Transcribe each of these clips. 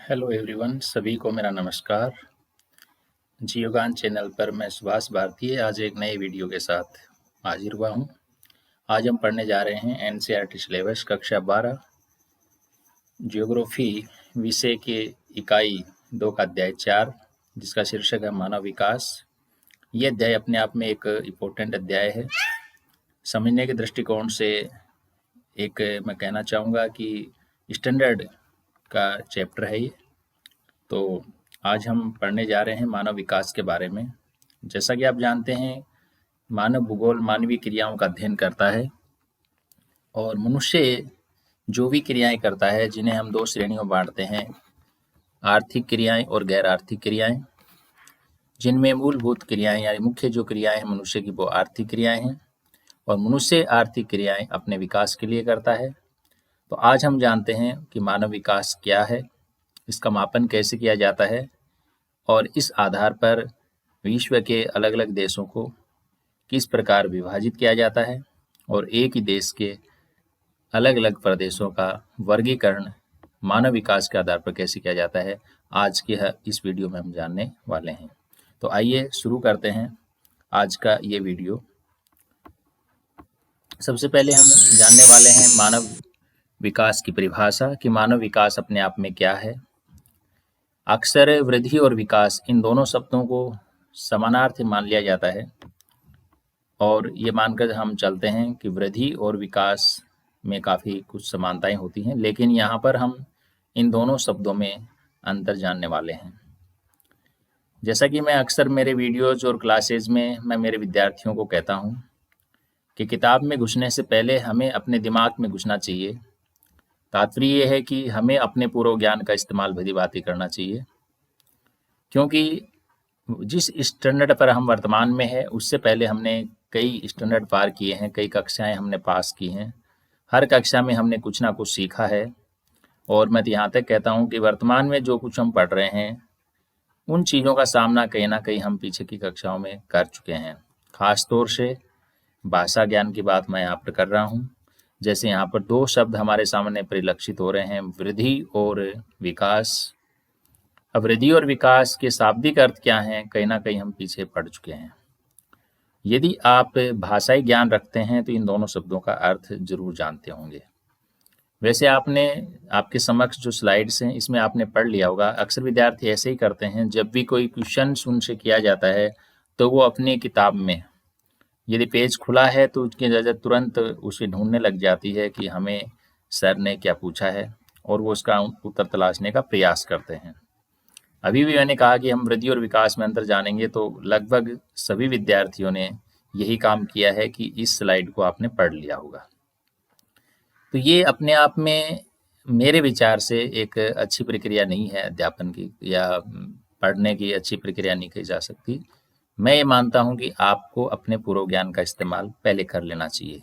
Hello everyone, सभी को मेरा नमस्कार। जियोगान चैनल पर मैं सुभाष भारती आज एक नए वीडियो के साथ हाजिर हुआ हूँ। आज हम पढ़ने जा रहे हैं एनसीईआरटी सिलेबस कक्षा 12 जियोग्राफी विषय के इकाई 2 का अध्याय 4, जिसका शीर्षक है मानव विकास। ये अध्याय अपने आप में एक इम्पोर्टेंट अध्याय है। समझने के दृष्टिकोण से एक मैं कहना चाहूँगा कि स्टैंडर्ड का चैप्टर है ये। तो आज हम पढ़ने जा रहे हैं मानव विकास के बारे में। जैसा कि आप जानते हैं, मानव भूगोल मानवीय क्रियाओं का अध्ययन करता है और मनुष्य जो भी क्रियाएं करता है, जिन्हें हम 2 श्रेणियों में बांटते हैं, आर्थिक क्रियाएं और गैर आर्थिक क्रियाएं। जिनमें मूलभूत क्रियाएं यानी मुख्य जो क्रियाएं हैं मनुष्य की, वो आर्थिक क्रियाएं हैं और मनुष्य आर्थिक क्रियाएं अपने विकास के लिए करता है। तो आज हम जानते हैं कि मानव विकास क्या है, इसका मापन कैसे किया जाता है और इस आधार पर विश्व के अलग अलग देशों को किस प्रकार विभाजित किया जाता है और एक ही देश के अलग अलग प्रदेशों का वर्गीकरण मानव विकास के आधार पर कैसे किया जाता है, आज के इस वीडियो में हम जानने वाले हैं। तो आइए शुरू करते हैं आज का ये वीडियो। सबसे पहले हम जानने वाले हैं मानव विकास की परिभाषा कि मानव विकास अपने आप में क्या है। अक्सर वृद्धि और विकास इन दोनों शब्दों को समानार्थी मान लिया जाता है और ये मानकर हम चलते हैं कि वृद्धि और विकास में काफ़ी कुछ समानताएं होती हैं, लेकिन यहाँ पर हम इन दोनों शब्दों में अंतर जानने वाले हैं। जैसा कि मैं अक्सर मेरे वीडियोज और क्लासेज में मैं मेरे विद्यार्थियों को कहता हूँ कि किताब में घुसने से पहले हमें अपने दिमाग में घुसना चाहिए। तात्पर्य ये है कि हमें अपने पूर्व ज्ञान का इस्तेमाल भली-भांति करना चाहिए, क्योंकि जिस स्टैंडर्ड पर हम वर्तमान में है उससे पहले हमने कई स्टैंडर्ड पार किए हैं, कई कक्षाएं हमने पास की हैं। हर कक्षा में हमने कुछ ना कुछ सीखा है और मैं यहाँ तक कहता हूँ कि वर्तमान में जो कुछ हम पढ़ रहे हैं उन चीज़ों का सामना कहीं ना कहीं हम पीछे की कक्षाओं में कर चुके हैं। खास तौर से भाषा ज्ञान की बात मैं यहाँ पर कर रहा हूँ। जैसे यहाँ पर 2 शब्द हमारे सामने परिलक्षित हो रहे हैं, वृद्धि और विकास। अब वृद्धि और विकास के शाब्दिक अर्थ क्या हैं, कहीं ना कहीं हम पीछे पड़ चुके हैं। यदि आप भाषाई ज्ञान रखते हैं तो इन दोनों शब्दों का अर्थ जरूर जानते होंगे। वैसे आपने आपके समक्ष जो स्लाइड्स हैं इसमें आपने पढ़ लिया होगा। अक्सर विद्यार्थी ऐसे ही करते हैं, जब भी कोई क्वेश्चन उनसे किया जाता है तो वो अपनी किताब में यदि पेज खुला है तो उसकी नज़र तुरंत उसे ढूंढने लग जाती है कि हमें सर ने क्या पूछा है और वो उसका उत्तर तलाशने का प्रयास करते हैं। अभी भी मैंने कहा कि हम वृद्धि और विकास में अंतर जानेंगे, तो लगभग सभी विद्यार्थियों ने यही काम किया है कि इस स्लाइड को आपने पढ़ लिया होगा। तो ये अपने आप में मेरे विचार से एक अच्छी प्रक्रिया नहीं है अध्यापन की, या पढ़ने की अच्छी प्रक्रिया नहीं कही जा सकती। मैं ये मानता हूँ कि आपको अपने पूर्व ज्ञान का इस्तेमाल पहले कर लेना चाहिए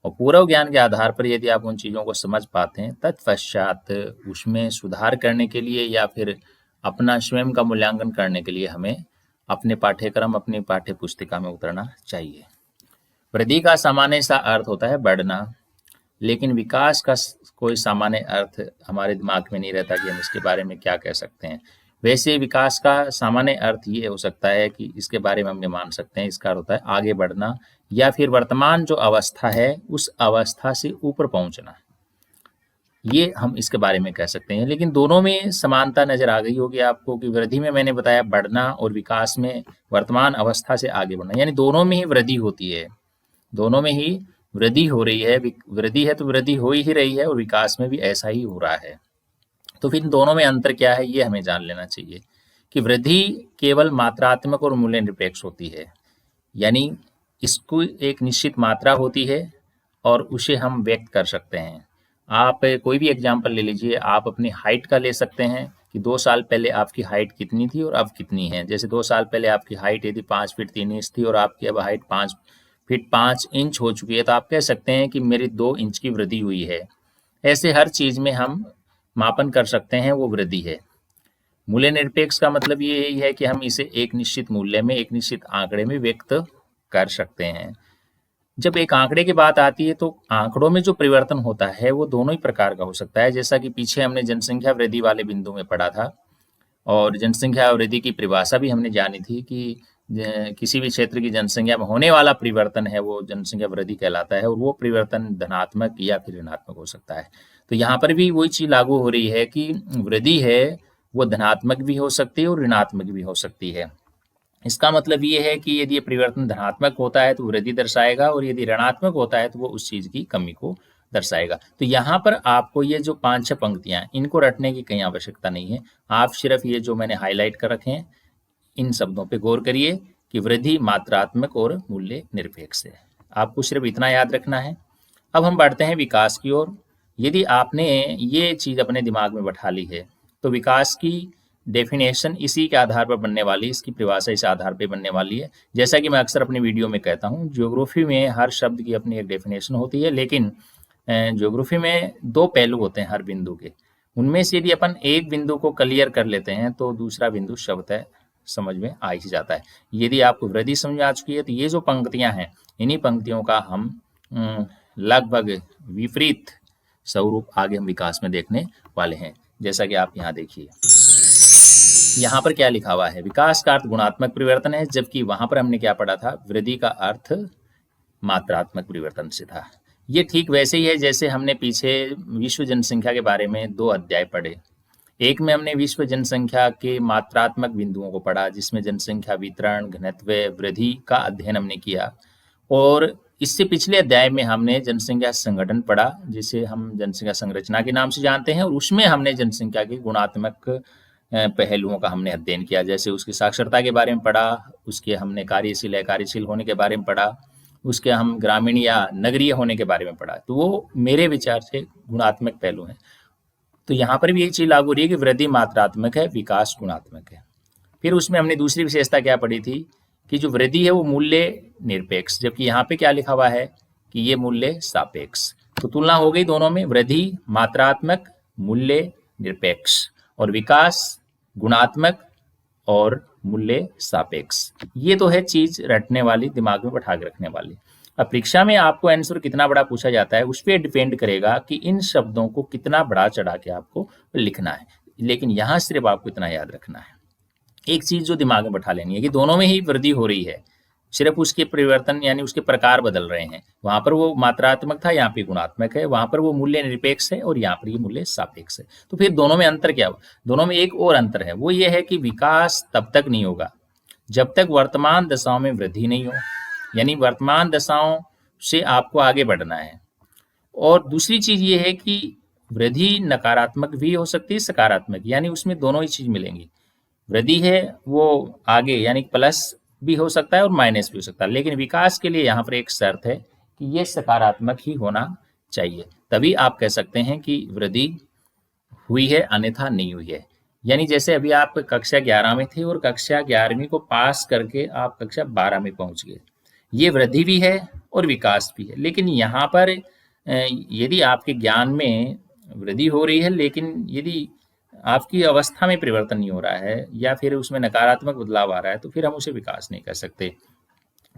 और पूर्व ज्ञान के आधार पर यदि आप उन चीज़ों को समझ पाते हैं, तत्पश्चात उसमें सुधार करने के लिए या फिर अपना स्वयं का मूल्यांकन करने के लिए हमें अपने पाठ्यक्रम, अपनी पाठ्य पुस्तिका में उतरना चाहिए। वृद्धि का सामान्य सा अर्थ होता है बढ़ना, लेकिन विकास का कोई सामान्य अर्थ हमारे दिमाग में नहीं रहता कि हम इसके बारे में क्या कह सकते हैं। वैसे विकास का सामान्य अर्थ ये हो सकता है कि इसके बारे में हम ये मान सकते हैं, इसका अर्थ होता है आगे बढ़ना या फिर वर्तमान जो अवस्था है उस अवस्था से ऊपर पहुंचना। ये हम इसके बारे में कह सकते हैं, लेकिन दोनों में समानता नजर आ गई होगी आपको कि वृद्धि में मैंने बताया बढ़ना और विकास में वर्तमान अवस्था से आगे बढ़ना, यानी दोनों में ही वृद्धि होती है, दोनों में ही वृद्धि हो रही है। वृद्धि है तो वृद्धि हो ही रही है और विकास में भी ऐसा ही हो रहा है। तो फिर इन दोनों में अंतर क्या है ये हमें जान लेना चाहिए कि वृद्धि केवल मात्रात्मक और मूल्य निरपेक्ष होती है, यानी इसको एक निश्चित मात्रा होती है और उसे हम व्यक्त कर सकते हैं। आप कोई भी एग्जाम्पल ले लीजिए, आप अपनी हाइट का ले सकते हैं कि 2 साल पहले आपकी हाइट कितनी थी और अब कितनी है। जैसे 2 साल पहले आपकी हाइट यदि 5 फीट 3 इंच थी और आपकी अब हाइट 5 फीट 5 इंच हो चुकी है, तो आप कह सकते हैं कि मेरी 2 इंच की वृद्धि हुई है। ऐसे हर चीज़ में हम मापन कर सकते हैं, वो वृद्धि है। मूल्य निरपेक्ष का मतलब ये यही है कि हम इसे एक निश्चित मूल्य में, एक निश्चित आंकड़े में व्यक्त कर सकते हैं। जब एक आंकड़े की बात आती है तो आंकड़ों में जो परिवर्तन होता है वो दोनों ही प्रकार का हो सकता है, जैसा कि पीछे हमने जनसंख्या वृद्धि वाले बिंदु में पढ़ा था। और जनसंख्या वृद्धि की परिभाषा भी हमने जानी थी कि किसी भी क्षेत्र की जनसंख्या में होने वाला परिवर्तन है वो जनसंख्या वृद्धि कहलाता है, और वो परिवर्तन धनात्मक या फिर ऋणात्मक हो सकता है। तो यहाँ पर भी वही चीज लागू हो रही है कि वृद्धि है वो धनात्मक भी हो सकती है और ऋणात्मक भी हो सकती है। इसका मतलब ये है कि यदि ये परिवर्तन धनात्मक होता है तो वृद्धि दर्शाएगा, और यदि ऋणात्मक होता है तो वो उस चीज की कमी को दर्शाएगा। तो यहाँ पर आपको ये जो 5-6 पंक्तियां इनको रटने की कहीं आवश्यकता नहीं है। आप सिर्फ ये जो मैंने हाईलाइट कर रखे हैं इन शब्दों पे गौर करिए कि वृद्धि मात्रात्मक और मूल्य निरपेक्ष है। आपको सिर्फ इतना याद रखना है। अब हम बढ़ते हैं विकास की ओर। यदि आपने ये चीज अपने दिमाग में बैठा ली है तो विकास की डेफिनेशन इसी के आधार पर बनने वाली है, इसकी परिभाषा इस आधार पर बनने वाली है। जैसा कि मैं अक्सर अपनी वीडियो में कहता हूँ, ज्योग्राफी में हर शब्द की अपनी एक डेफिनेशन होती है, लेकिन ज्योग्राफी में 2 पहलू होते हैं हर बिंदु के। उनमें से यदि अपन एक बिंदु को क्लियर कर लेते हैं तो दूसरा बिंदु स्वतः समझ में आ ही जाता है। यदि आपको वृद्धि समझ में आ चुकी है तो ये जो पंक्तियां हैं इन्हीं पंक्तियों का हम लगभग विपरीत स्वरूप आगे हम विकास में देखने वाले हैं। जैसा कि आप यहाँ देखिए, यहाँ पर क्या लिखा हुआ है, विकास का अर्थ गुणात्मक परिवर्तन है, जबकि वहां पर हमने क्या पढ़ा था, वृद्धि का अर्थ मात्रात्मक परिवर्तन से था। ये ठीक वैसे ही है जैसे हमने पीछे विश्व जनसंख्या के बारे में 2 अध्याय पढ़े। एक में हमने विश्व जनसंख्या के मात्रात्मक बिंदुओं को पढ़ा, जिसमें जनसंख्या वितरण, घनत्व, वृद्धि का अध्ययन हमने किया, और इससे पिछले अध्याय में हमने जनसंख्या संगठन पढ़ा, जिसे हम जनसंख्या संरचना के नाम से जानते हैं, और उसमें हमने जनसंख्या के गुणात्मक पहलुओं का हमने अध्ययन किया, जैसे उसकी साक्षरता के बारे में पढ़ा, उसके हमने कार्यशील अकार्यशील होने के बारे में पढ़ा, उसके हम ग्रामीण या नगरीय होने के बारे में पढ़ा। तो वो मेरे विचार से गुणात्मक पहलू हैं। तो यहाँ पर भी यही चीज लागू हो रही है कि वृद्धि मात्रात्मक है, विकास गुणात्मक है। फिर उसमें हमने दूसरी विशेषता क्या पढ़ी थी कि जो वृद्धि है वो मूल्य निरपेक्ष, जबकि यहाँ पे क्या लिखा हुआ है कि ये मूल्य सापेक्ष। तो तुलना हो गई दोनों में, वृद्धि मात्रात्मक, मूल्य निरपेक्ष, और विकास गुणात्मक और मूल्य सापेक्ष। ये तो है चीज रटने वाली, दिमाग में बैठा के रखने वाली। अब परीक्षा में आपको आंसर कितना बड़ा पूछा जाता है उस पर डिपेंड करेगा कि इन शब्दों को कितना बड़ा चढ़ा के आपको लिखना है, लेकिन यहाँ सिर्फ आपको इतना याद रखना है। एक चीज जो दिमाग में बैठा लेनी है कि दोनों में ही वृद्धि हो रही है, सिर्फ उसके परिवर्तन यानी उसके प्रकार बदल रहे हैं। वहां पर वो मात्रात्मक था, यहाँ पे गुणात्मक है, वहां पर वो मूल्य निरपेक्ष है और यहाँ पर ये मूल्य सापेक्ष है। तो फिर दोनों में अंतर क्या हुआ? दोनों में एक और अंतर है, वो ये है कि विकास तब तक नहीं होगा जब तक वर्तमान दशाओं में वृद्धि नहीं हो, यानी वर्तमान दशाओं से आपको आगे बढ़ना है। और दूसरी चीज ये है कि वृद्धि नकारात्मक भी हो सकती है, सकारात्मक, यानी उसमें दोनों ही चीज मिलेंगी। वृद्धि है वो आगे यानी प्लस भी हो सकता है और माइनस भी हो सकता है, लेकिन विकास के लिए यहाँ पर एक शर्त है कि ये सकारात्मक ही होना चाहिए, तभी आप कह सकते हैं कि वृद्धि हुई है, अन्यथा नहीं हुई है। यानी जैसे अभी आप कक्षा 11 में थे और कक्षा 11वीं को पास करके आप कक्षा 12 में पहुंच गए, ये वृद्धि भी है और विकास भी है। लेकिन यहाँ पर यदि आपके ज्ञान में वृद्धि हो रही है लेकिन यदि आपकी अवस्था में परिवर्तन नहीं हो रहा है या फिर उसमें नकारात्मक बदलाव आ रहा है तो फिर हम उसे विकास नहीं कर सकते।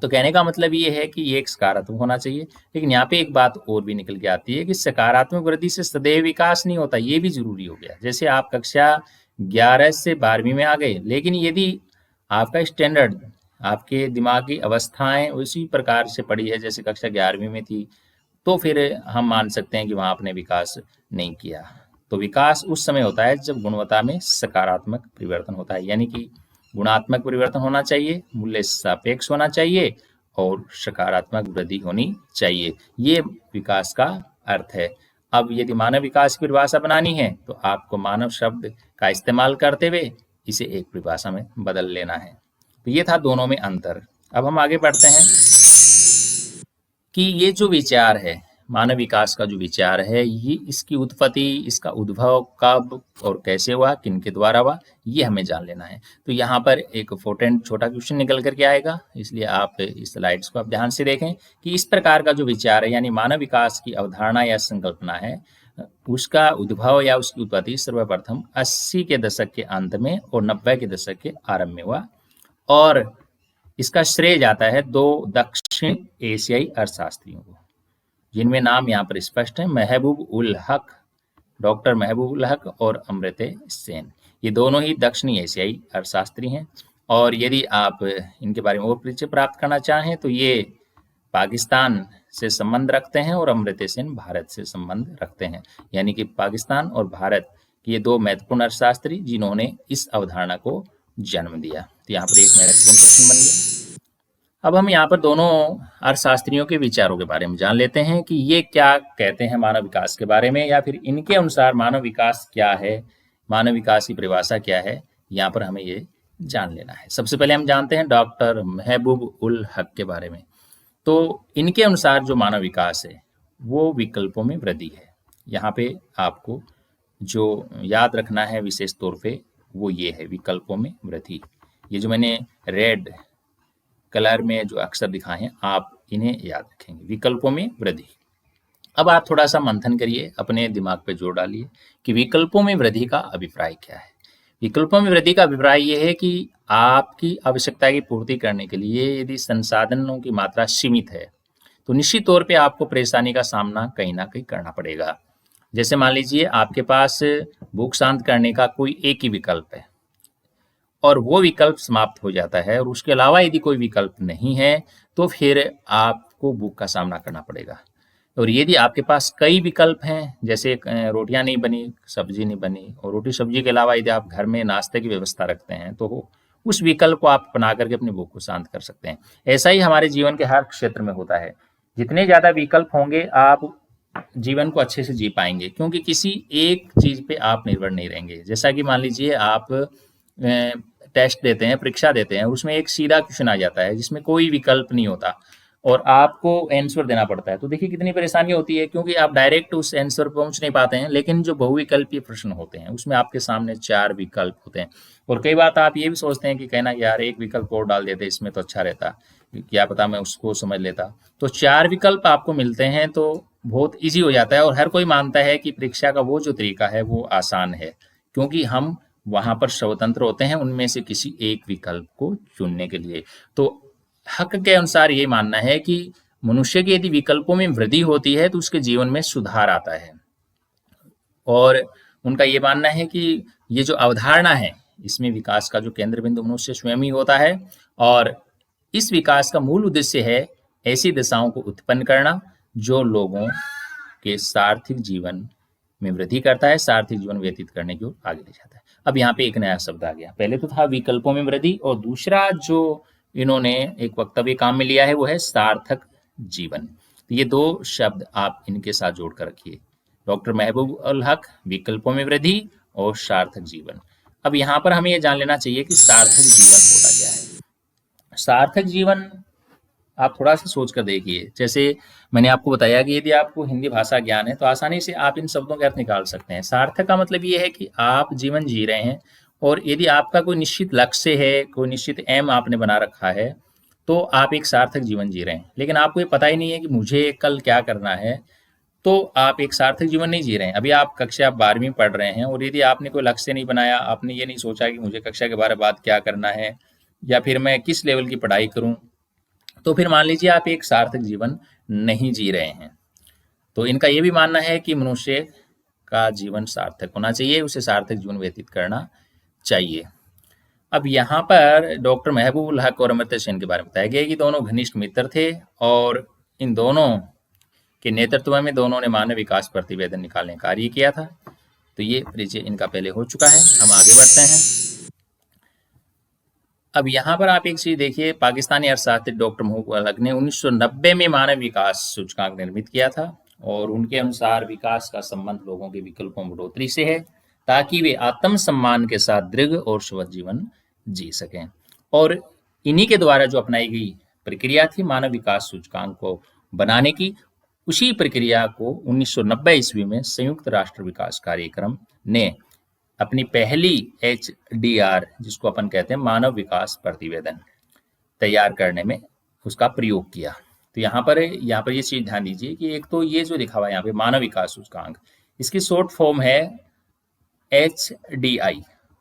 तो कहने का मतलब ये है कि ये एक सकारात्मक होना चाहिए। लेकिन यहाँ पे एक बात और भी निकल के आती है कि सकारात्मक वृद्धि से सदैव विकास नहीं होता, ये भी जरूरी हो गया। जैसे आप कक्षा 11 से 12वीं में आ गए, लेकिन यदि आपका स्टैंडर्ड, आपके दिमाग की अवस्थाएं उसी प्रकार से पड़ी है जैसे कक्षा 11वीं में थी, तो फिर हम मान सकते हैं कि वहां आपने विकास नहीं किया। तो विकास उस समय होता है जब गुणवत्ता में सकारात्मक परिवर्तन होता है, यानी कि गुणात्मक परिवर्तन होना चाहिए, मूल्य सापेक्ष होना चाहिए और सकारात्मक वृद्धि होनी चाहिए। ये विकास का अर्थ है। अब यदि मानव विकास की परिभाषा बनानी है तो आपको मानव शब्द का इस्तेमाल करते हुए इसे एक परिभाषा में बदल लेना है। तो ये था दोनों में अंतर। अब हम आगे बढ़ते हैं कि ये जो विचार है, मानव विकास का जो विचार है, ये इसकी उत्पत्ति, इसका उद्भव कब और कैसे हुआ, किनके द्वारा हुआ, ये हमें जान लेना है। तो यहाँ पर एक इम्पोर्टेंट छोटा क्वेश्चन निकल करके आएगा, इसलिए आप इस स्लाइड्स को आप ध्यान से देखें कि इस प्रकार का जो विचार है यानी मानव विकास की अवधारणा या संकल्पना है, उसका उद्भव या उसकी उत्पत्ति सर्वप्रथम 80 के दशक के अंत में और 90 के दशक के आरंभ में हुआ। और इसका श्रेय जाता है 2 दक्षिण एशियाई अर्थशास्त्रियों को, जिनमें नाम यहाँ पर स्पष्ट है, महबूब उल हक, डॉक्टर महबूब उल हक और अमर्त्य सेन। ये दोनों ही दक्षिणी एशियाई अर्थशास्त्री हैं। और यदि आप इनके बारे में और परिचय प्राप्त करना चाहें तो ये पाकिस्तान से संबंध रखते हैं और अमर्त्य सेन भारत से संबंध रखते हैं। यानी कि पाकिस्तान और भारत के ये 2 महत्वपूर्ण अर्थशास्त्री जिन्होंने इस अवधारणा को जन्म दिया। तो यहाँ पर एक महत्वपूर्ण प्रश्न बन गया। अब हम यहाँ पर दोनों अर्थशास्त्रियों के विचारों के बारे में जान लेते हैं कि ये क्या कहते हैं मानव विकास के बारे में, या फिर इनके अनुसार मानव विकास क्या है, मानव विकास की परिभाषा क्या है, यहाँ पर हमें ये जान लेना है। सबसे पहले हम जानते हैं डॉक्टर महबूब उल हक के बारे में। तो इनके अनुसार जो मानव विकास है वो विकल्पों में वृद्धि है। यहाँ पे आपको जो याद रखना है विशेष तौर पे वो ये है, विकल्पों में वृद्धि। ये जो मैंने रेड कलर में जो अक्षर दिखाए हैं आप इन्हें याद रखेंगे, विकल्पों में वृद्धि। अब आप थोड़ा सा मंथन करिए, अपने दिमाग पे जोर डालिए कि विकल्पों में वृद्धि का अभिप्राय क्या है। विकल्पों में वृद्धि का अभिप्राय ये है कि आपकी आवश्यकता की पूर्ति करने के लिए यदि संसाधनों की मात्रा सीमित है तो निश्चित तौर पे आपको परेशानी का सामना कहीं ना कहीं करना पड़ेगा। जैसे मान लीजिए आपके पास भूख शांत करने का कोई एक ही विकल्प है और वो विकल्प समाप्त हो जाता है और उसके अलावा यदि कोई विकल्प नहीं है तो फिर आपको भूख का सामना करना पड़ेगा। और यदि आपके पास कई विकल्प हैं, जैसे रोटियां नहीं बनी, सब्जी नहीं बनी, और रोटी सब्जी के अलावा यदि आप घर में नाश्ते की व्यवस्था रखते हैं तो उस विकल्प को आप अपना करके अपनी भूख को शांत कर सकते हैं। ऐसा ही हमारे जीवन के हर क्षेत्र में होता है। जितने ज़्यादा विकल्प होंगे आप जीवन को अच्छे से जी पाएंगे, क्योंकि किसी एक चीज़ पे आप निर्भर नहीं रहेंगे। जैसा कि मान लीजिए आप टेस्ट देते हैं, परीक्षा देते हैं, उसमें एक सीधा क्वेश्चन आ जाता है जिसमें कोई विकल्प नहीं होता और आपको आंसर देना पड़ता है, तो देखिए कितनी परेशानी होती है, क्योंकि आप डायरेक्ट उस आंसर पर पहुंच नहीं पाते हैं। लेकिन जो बहुविकल्पीय प्रश्न होते हैं उसमें आपके सामने 4 विकल्प होते हैं और कई बार आप ये भी सोचते हैं कि कहना यार एक विकल्प और डाल देते इसमें तो अच्छा रहता, क्या पता मैं उसको समझ लेता। तो 4 विकल्प आपको मिलते हैं तो बहुत ईजी हो जाता है और हर कोई मानता है कि परीक्षा का वो जो तरीका है वो आसान है, क्योंकि हम वहां पर स्वतंत्र होते हैं उनमें से किसी एक विकल्प को चुनने के लिए। तो हक के अनुसार ये मानना है कि मनुष्य की यदि विकल्पों में वृद्धि होती है तो उसके जीवन में सुधार आता है। और उनका ये मानना है कि ये जो अवधारणा है इसमें विकास का जो केंद्र बिंदु मनुष्य स्वयं ही होता है और इस विकास का मूल उद्देश्य है ऐसी दिशाओं को उत्पन्न करना जो लोगों के सार्थिक जीवन में वृद्धि करता है, सार्थिक जीवन व्यतीत करने की ओर आगे ले जाता है। अब यहाँ पे एक नया शब्द आ गया, पहले तो था विकल्पों में वृद्धि और दूसरा जो इन्होंने एक वक्तव्य काम में लिया है वो है सार्थक जीवन। तो ये 2 शब्द आप इनके साथ जोड़ कर रखिए, डॉक्टर महबूब उल हक, विकल्पों में वृद्धि और सार्थक जीवन। अब यहाँ पर हमें ये जान लेना चाहिए कि सार्थक जीवन होता क्या है। सार्थक जीवन आप थोड़ा सा सोच कर देखिए। जैसे मैंने आपको बताया कि यदि आपको हिंदी भाषा ज्ञान है तो आसानी से आप इन शब्दों के अर्थ निकाल सकते हैं। सार्थक का मतलब ये है कि आप जीवन जी रहे हैं और यदि आपका कोई निश्चित लक्ष्य है, कोई निश्चित एम आपने बना रखा है तो आप एक सार्थक जीवन जी रहे हैं। लेकिन आपको ये पता ही नहीं है कि मुझे कल क्या करना है, तो आप एक सार्थक जीवन नहीं जी रहे हैं। अभी आप कक्षा 12वीं पढ़ रहे हैं और यदि आपने कोई लक्ष्य नहीं बनाया, आपने ये नहीं सोचा कि मुझे कक्षा के बाद क्या करना है या फिर मैं किस लेवल की पढ़ाई करूं, तो फिर मान लीजिए आप एक सार्थक जीवन नहीं जी रहे हैं। तो इनका ये भी मानना है कि मनुष्य का जीवन सार्थक होना चाहिए, उसे सार्थक जीवन व्यतीत करना चाहिए। अब यहाँ पर डॉक्टर महबूब उल हक और अमर्त्य सेन के बारे में बताया गया कि दोनों घनिष्ठ मित्र थे और इन दोनों के नेतृत्व में दोनों ने मानव विकास प्रतिवेदन निकालने का कार्य किया था। तो ये परिचय इनका पहले हो चुका है, हम आगे बढ़ते हैं। अब यहाँ पर आप एक चीज देखिए, पाकिस्तानी अर्थशास्त्री डॉक्टर महबूब उल हक ने 1990 में मानव विकास सूचकांक निर्मित किया था और उनके अनुसार विकास का संबंध लोगों के विकल्पों में बढ़ोतरी से है ताकि वे आत्मसम्मान के साथ दृढ़ और स्वस्थ जीवन जी सकें। और इन्हीं के द्वारा जो अपनाई गई प्रक्रिया थी मानव विकास सूचकांक को बनाने की, उसी प्रक्रिया को 1990 ईस्वी में संयुक्त राष्ट्र विकास कार्यक्रम ने अपनी पहली HDR, जिसको अपन कहते हैं मानव विकास प्रतिवेदन, तैयार करने में उसका प्रयोग किया। तो यहाँ पर ये चीज ध्यान दीजिए कि एक तो ये जो लिखा हुआ है यहाँ पे मानव विकास सूचकांक, इसकी शॉर्ट फॉर्म है HDI,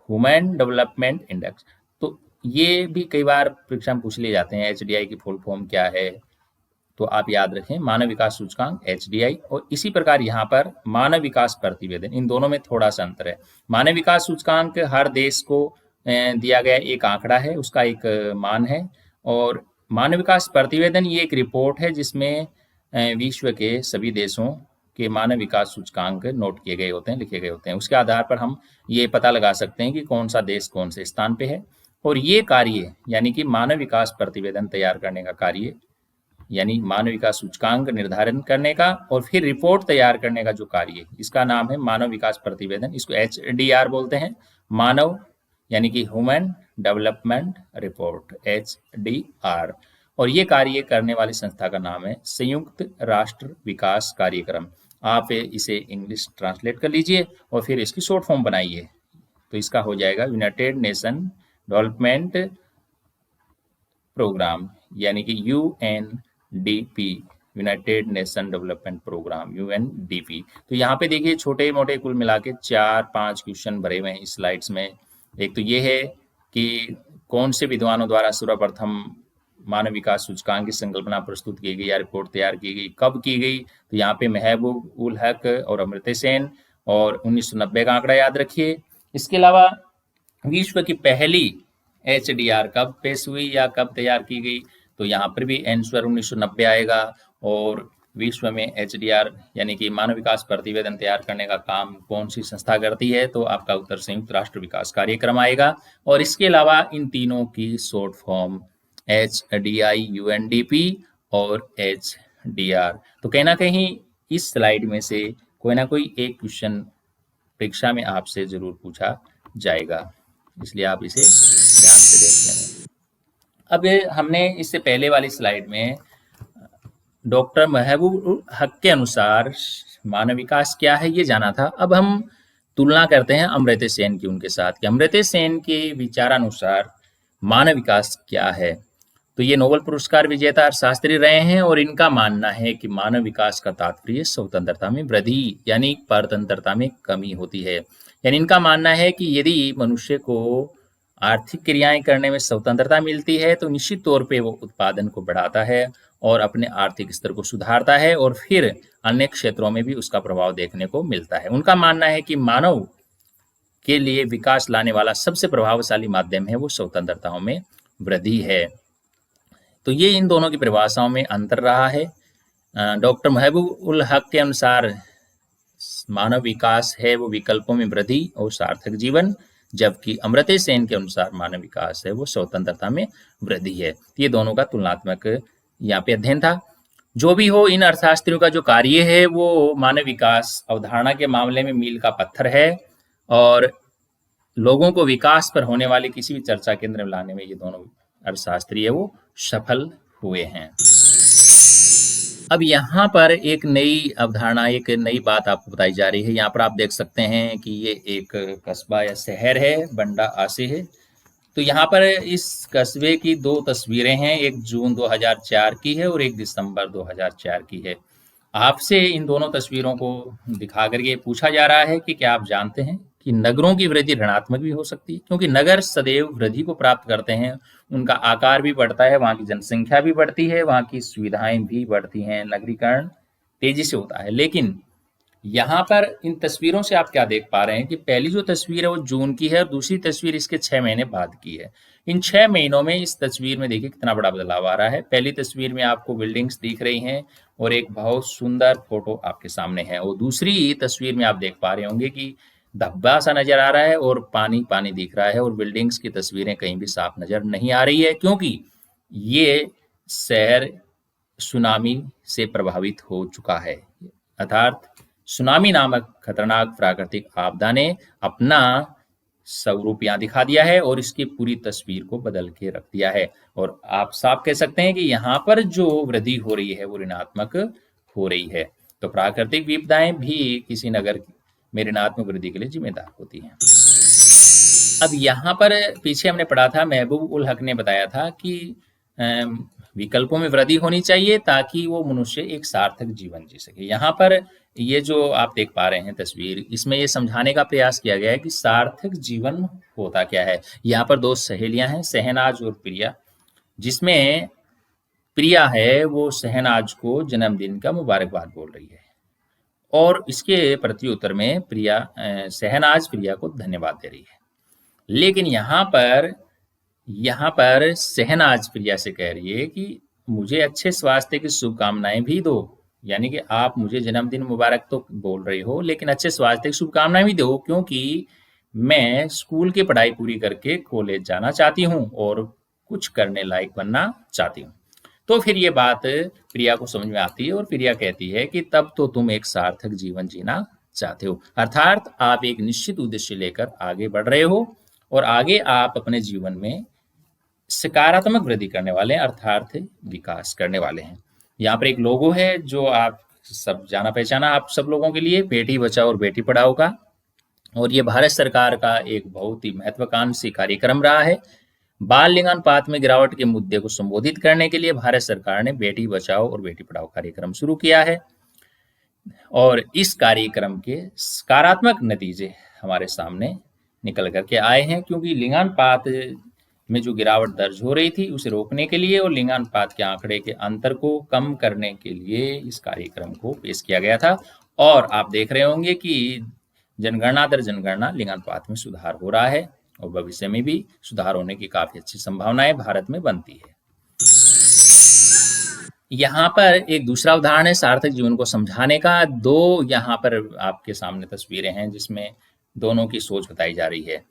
ह्यूमन डेवलपमेंट इंडेक्स। तो ये भी कई बार परीक्षा में पूछ लिए जाते हैं, HDI की फुल फॉर्म क्या है? तो आप याद रखें मानव विकास सूचकांक HDI। और इसी प्रकार यहाँ पर मानव विकास प्रतिवेदन, इन दोनों में थोड़ा सा अंतर है। मानव विकास सूचकांक हर देश को दिया गया एक आंकड़ा है, उसका एक मान है। और मानव विकास प्रतिवेदन ये एक रिपोर्ट है जिसमें विश्व के सभी देशों के मानव विकास सूचकांक नोट किए गए होते हैं, लिखे गए होते हैं। उसके आधार पर हम ये पता लगा सकते हैं कि कौन सा देश कौन से स्थान पे है। और ये कार्य यानी कि मानव विकास प्रतिवेदन तैयार करने का कार्य, यानी मानव विकास सूचकांक निर्धारण करने का और फिर रिपोर्ट तैयार करने का जो कार्य है, इसका नाम है मानव विकास प्रतिवेदन। इसको HDR बोलते हैं, मानव यानी कि ह्यूमन डेवलपमेंट रिपोर्ट, HDR। और ये कार्य करने वाली संस्था का नाम है संयुक्त राष्ट्र विकास कार्यक्रम। आप इसे इंग्लिश ट्रांसलेट कर लीजिए और फिर इसकी शॉर्ट फॉर्म बनाइए, तो इसका हो जाएगा यूनाइटेड नेशन डेवलपमेंट प्रोग्राम, यानी कि UNDP, United Nation Development Programme, UNDP। तो यहाँ पे देखिए छोटे मोटे कुल मिला के 4-5 क्वेश्चन भरे हुए हैं इस स्लाइड्स में। एक तो ये है कि कौन से विद्वानों द्वारा सर्वप्रथम मानव विकास सूचकांक की संकल्पना प्रस्तुत की गई या रिपोर्ट तैयार की गई, कब की गई? तो यहाँ पे महबूब उल हक और अमर्त्य सेन, और 1990 का आंकड़ा याद रखिए। इसके अलावा विश्व की पहली HDR कब पेश हुई या कब तैयार की गई? तो यहाँ पर भी आंसर 1990 आएगा। और विश्व में HDR यानी कि मानव विकास प्रतिवेदन तैयार करने का काम कौन सी संस्था करती है? तो आपका उत्तर संयुक्त राष्ट्र विकास कार्यक्रम आएगा। और इसके अलावा इन तीनों की शॉर्ट फॉर्म HDI, UNDP और HDR। तो कहीं ना कहीं इस स्लाइड में से कोई ना कोई एक क्वेश्चन परीक्षा में आपसे जरूर पूछा जाएगा, इसलिए आप इसे ध्यान से देख लें। अब हमने इससे पहले वाली स्लाइड में डॉक्टर महबूब हक के अनुसार मानव विकास क्या है ये जाना था। अब हम तुलना करते हैं अमर्त्य सेन की उनके साथ कि अमर्त्य सेन के विचारानुसार मानव विकास क्या है। तो ये नोबेल पुरस्कार विजेता शास्त्री रहे हैं और इनका मानना है कि मानव विकास का तात्पर्य स्वतंत्रता में वृद्धि यानी परतंत्रता में कमी होती है। यानी इनका मानना है कि यदि मनुष्य को आर्थिक क्रियाएं करने में स्वतंत्रता मिलती है तो निश्चित तौर पे वो उत्पादन को बढ़ाता है और अपने आर्थिक स्तर को सुधारता है, और फिर अन्य क्षेत्रों में भी उसका प्रभाव देखने को मिलता है। उनका मानना है कि मानव के लिए विकास लाने वाला सबसे प्रभावशाली माध्यम है वो स्वतंत्रताओं में वृद्धि है। तो ये इन दोनों की परिभाषाओं में अंतर रहा है। डॉक्टर महबूब उल हक के अनुसार मानव विकास है वो विकल्पों में वृद्धि और सार्थक जीवन, जबकि अमर्त्य सेन के अनुसार मानव विकास है वो स्वतंत्रता में वृद्धि है। ये दोनों का तुलनात्मक यहाँ पे अध्ययन था। जो भी हो, इन अर्थशास्त्रियों का जो कार्य है वो मानव विकास अवधारणा के मामले में मील का पत्थर है और लोगों को विकास पर होने वाली किसी भी चर्चा केंद्र में लाने में ये दोनों अर्थशास्त्री है वो सफल हुए हैं। अब यहाँ पर एक नई अवधारणा, एक नई बात आपको बताई जा रही है। यहाँ पर आप देख सकते हैं कि ये एक कस्बा या शहर है, बंडा आसे है। तो यहाँ पर इस कस्बे की दो तस्वीरें हैं, एक जून 2004 की है और एक दिसंबर 2004 की है। आपसे इन दोनों तस्वीरों को दिखा करके पूछा जा रहा है कि क्या आप जानते हैं कि नगरों की वृद्धि ऋणात्मक भी हो सकती है, क्योंकि नगर सदैव वृद्धि को प्राप्त करते हैं, उनका आकार भी बढ़ता है, वहाँ की जनसंख्या भी बढ़ती है, वहाँ की सुविधाएं भी बढ़ती हैं, नगरीकरण तेजी से होता है। लेकिन यहाँ पर इन तस्वीरों से आप क्या देख पा रहे हैं कि पहली जो तस्वीर है वो जून की है और दूसरी तस्वीर इसके 6 महीने बाद की है। इन 6 महीनों में इस तस्वीर में देखिए कितना बड़ा बदलाव आ रहा है। पहली तस्वीर में आपको बिल्डिंग्स दिख रही हैं और एक बहुत सुंदर फोटो आपके सामने है, और दूसरी तस्वीर में आप देख पा रहे होंगे कि धब्बा सा नजर आ रहा है और पानी पानी दिख रहा है और बिल्डिंग्स की तस्वीरें कहीं भी साफ नजर नहीं आ रही है, क्योंकि ये शहर सुनामी से प्रभावित हो चुका है। अर्थात सुनामी नामक खतरनाक प्राकृतिक आपदा ने अपना स्वरूप यहाँ दिखा दिया है और इसकी पूरी तस्वीर को बदल के रख दिया है। और आप साफ कह सकते हैं कि यहाँ पर जो वृद्धि हो रही है वो ऋणात्मक हो रही है। तो प्राकृतिक विपदाएं भी किसी नगर में ऋणात्मक वृद्धि के लिए जिम्मेदार होती हैं। अब यहाँ पर पीछे हमने पढ़ा था, महबूब उल हक ने बताया था कि विकल्पों में वृद्धि होनी चाहिए ताकि वो मनुष्य एक सार्थक जीवन जी सके। यहाँ पर ये जो आप देख पा रहे हैं तस्वीर, इसमें ये समझाने का प्रयास किया गया है कि सार्थक जीवन होता क्या है। यहाँ पर दो सहेलियां हैं, शहनाज और प्रिया, जिसमें प्रिया है वो शहनाज को जन्मदिन का मुबारकबाद बोल रही है और इसके प्रत्युत्तर में शहनाज प्रिया को धन्यवाद दे रही है। लेकिन यहाँ पर शहनाज प्रिया से कह रही है कि मुझे अच्छे स्वास्थ्य की शुभकामनाएं भी दो, यानी कि आप मुझे जन्मदिन मुबारक तो बोल रही हो लेकिन अच्छे स्वास्थ्य की शुभकामनाएं भी दो, क्योंकि मैं स्कूल की पढ़ाई पूरी करके कॉलेज जाना चाहती हूँ और कुछ करने लायक बनना चाहती हूँ। तो फिर ये बात प्रिया को समझ में आती है और प्रिया कहती है कि तब तो तुम एक सार्थक जीवन जीना चाहते हो, अर्थात आप एक निश्चित उद्देश्य लेकर आगे बढ़ रहे हो और आगे आप अपने जीवन में सकारात्मक वृद्धि करने वाले हैं, अर्थात विकास करने वाले हैं। यहाँ पर एक लोगो है जो आप सब जाना पहचाना आप सब लोगों के लिए, बेटी बचाओ और बेटी पढ़ाओ का, और ये भारत सरकार का एक बहुत ही महत्वाकांक्षी कार्यक्रम रहा है। बाल लिंगानुपात में गिरावट के मुद्दे को संबोधित करने के लिए भारत सरकार ने बेटी बचाओ और बेटी पढ़ाओ कार्यक्रम शुरू किया है और इस कार्यक्रम के सकारात्मक नतीजे हमारे सामने निकल करके आए हैं, क्योंकि लिंगानुपात में जो गिरावट दर्ज हो रही थी उसे रोकने के लिए और लिंगानुपात के आंकड़े के अंतर को कम करने के लिए इस कार्यक्रम को पेश किया गया था। और आप देख रहे होंगे कि जनगणना दर जनगणना लिंगानुपात में सुधार हो रहा है और भविष्य में भी सुधार होने की काफी अच्छी संभावनाएं भारत में बनती है। यहाँ पर एक दूसरा उदाहरण है सार्थक जीवन को समझाने का। दो यहाँ पर आपके सामने तस्वीरें हैं जिसमें दोनों की सोच बताई जा रही है।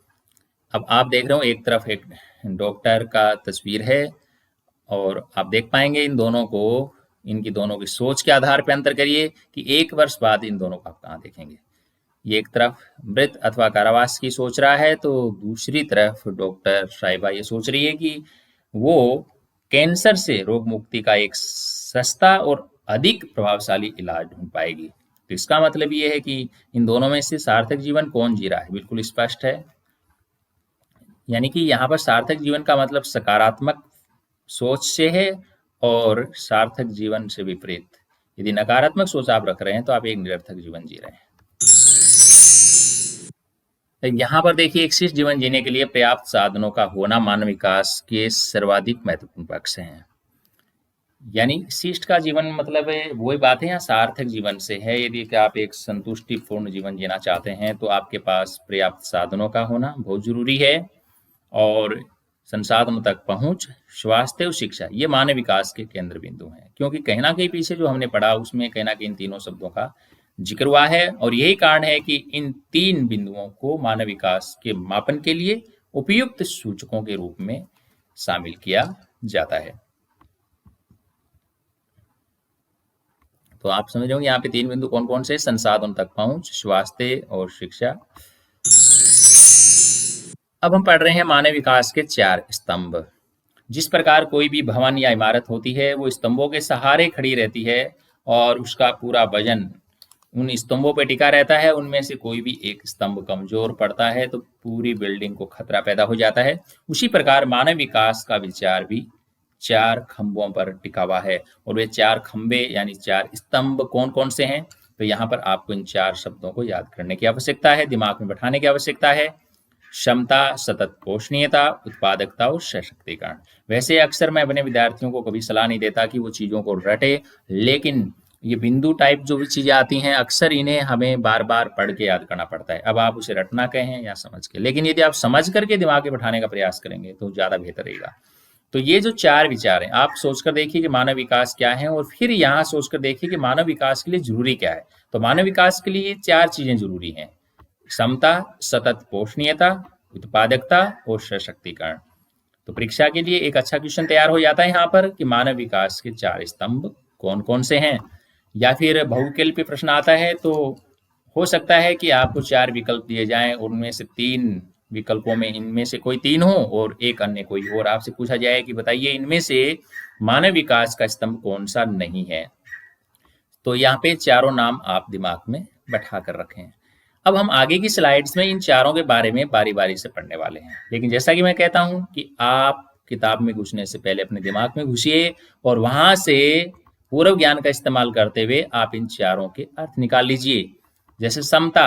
अब आप देख रहे हो एक तरफ एक डॉक्टर का तस्वीर है और आप देख पाएंगे इन दोनों को, इनकी दोनों की सोच के आधार पर अंतर करिए कि 1 वर्ष बाद इन दोनों को आप कहाँ देखेंगे। ये एक तरफ मृत अथवा कारावास की सोच रहा है तो दूसरी तरफ डॉक्टर साहिबा ये सोच रही है कि वो कैंसर से रोग मुक्ति का एक सस्ता और अधिक प्रभावशाली इलाज ढूंढ पाएगी। तो इसका मतलब ये है कि इन दोनों में से सार्थक जीवन कौन जी रहा है, बिल्कुल स्पष्ट है। यानी कि यहाँ पर सार्थक जीवन का मतलब सकारात्मक सोच से है और सार्थक जीवन से विपरीत यदि नकारात्मक सोच आप रख रहे हैं तो आप एक निरर्थक जीवन जी रहे हैं। यहाँ पर देखिए एक शिष्ट जीवन जीने के लिए पर्याप्त साधनों का होना मानव विकास के सर्वाधिक महत्वपूर्ण पक्ष हैं। यानी शिष्ट का जीवन मतलब वही बात है यहाँ सार्थक जीवन से है। यदि आप एक संतुष्टिपूर्ण जीवन जीना चाहते हैं तो आपके पास पर्याप्त साधनों का होना बहुत जरूरी है और संसाधनों तक पहुंच, स्वास्थ्य और शिक्षा ये मानव विकास के केंद्र बिंदु हैं। क्योंकि कहीं ना कहीं पीछे जो हमने पढ़ा उसमें कहीं ना कहीं इन तीनों शब्दों का जिक्र हुआ है और यही कारण है कि इन 3 बिंदुओं को मानव विकास के मापन के लिए उपयुक्त सूचकों के रूप में शामिल किया जाता है। तो आप समझ रहे होंगे यहाँ पे 3 बिंदु कौन कौन से, संसाधन तक पहुंच, स्वास्थ्य और शिक्षा। अब हम पढ़ रहे हैं मानव विकास के 4 स्तंभ। जिस प्रकार कोई भी भवन या इमारत होती है वो स्तंभों के सहारे खड़ी रहती है और उसका पूरा वजन उन स्तंभों पर टिका रहता है। उनमें से कोई भी एक स्तंभ कमजोर पड़ता है तो पूरी बिल्डिंग को खतरा पैदा हो जाता है। उसी प्रकार मानव विकास का विचार भी 4 खंभों पर टिका हुआ है और वे 4 खंभे यानी 4 स्तंभ कौन कौन से हैं, तो यहाँ पर आपको इन 4 शब्दों को याद करने की आवश्यकता है, दिमाग में बैठाने की आवश्यकता है। क्षमता, सतत पोषणीयता, उत्पादकता और सशक्तिकरण। वैसे अक्सर मैं अपने विद्यार्थियों को कभी सलाह नहीं देता कि वो चीजों को रटे, लेकिन ये बिंदु टाइप जो भी चीजें आती हैं अक्सर इन्हें हमें बार बार पढ़ के याद करना पड़ता है। अब आप उसे रटना कहें या समझ के, लेकिन यदि आप समझ करके दिमाग में बैठाने का प्रयास करेंगे तो ज्यादा बेहतर रहेगा। तो ये जो 4 विचार हैं आप सोचकर देखिए कि मानव विकास क्या है और फिर यहाँ सोचकर देखिए कि मानव विकास के लिए जरूरी क्या है। तो मानव विकास के लिए 4 चीजें जरूरी हैं, क्षमता, सतत पोषणीयता, उत्पादकता और सशक्तिकरण। तो परीक्षा के लिए एक अच्छा क्वेश्चन तैयार हो जाता है यहाँ पर कि मानव विकास के 4 स्तंभ कौन कौन से हैं, या फिर बहुविकल्प पे प्रश्न आता है तो हो सकता है कि आपको 4 विकल्प दिए जाएं, उनमें से 3 विकल्पों में इनमें से कोई 3 हो और एक अन्य कोई हो और आपसे पूछा जाए कि बताइए इनमें से मानव विकास का स्तंभ कौन सा नहीं है। तो यहाँ पे चारों नाम आप दिमाग में बैठा कर रखें। अब हम आगे की स्लाइड्स में इन चारों के बारे में बारी बारी से पढ़ने वाले हैं, लेकिन जैसा कि मैं कहता हूं कि आप किताब में घुसने से पहले अपने दिमाग में घुसिए और वहां से पूर्व ज्ञान का इस्तेमाल करते हुए आप इन चारों के अर्थ निकाल लीजिए। जैसे समता,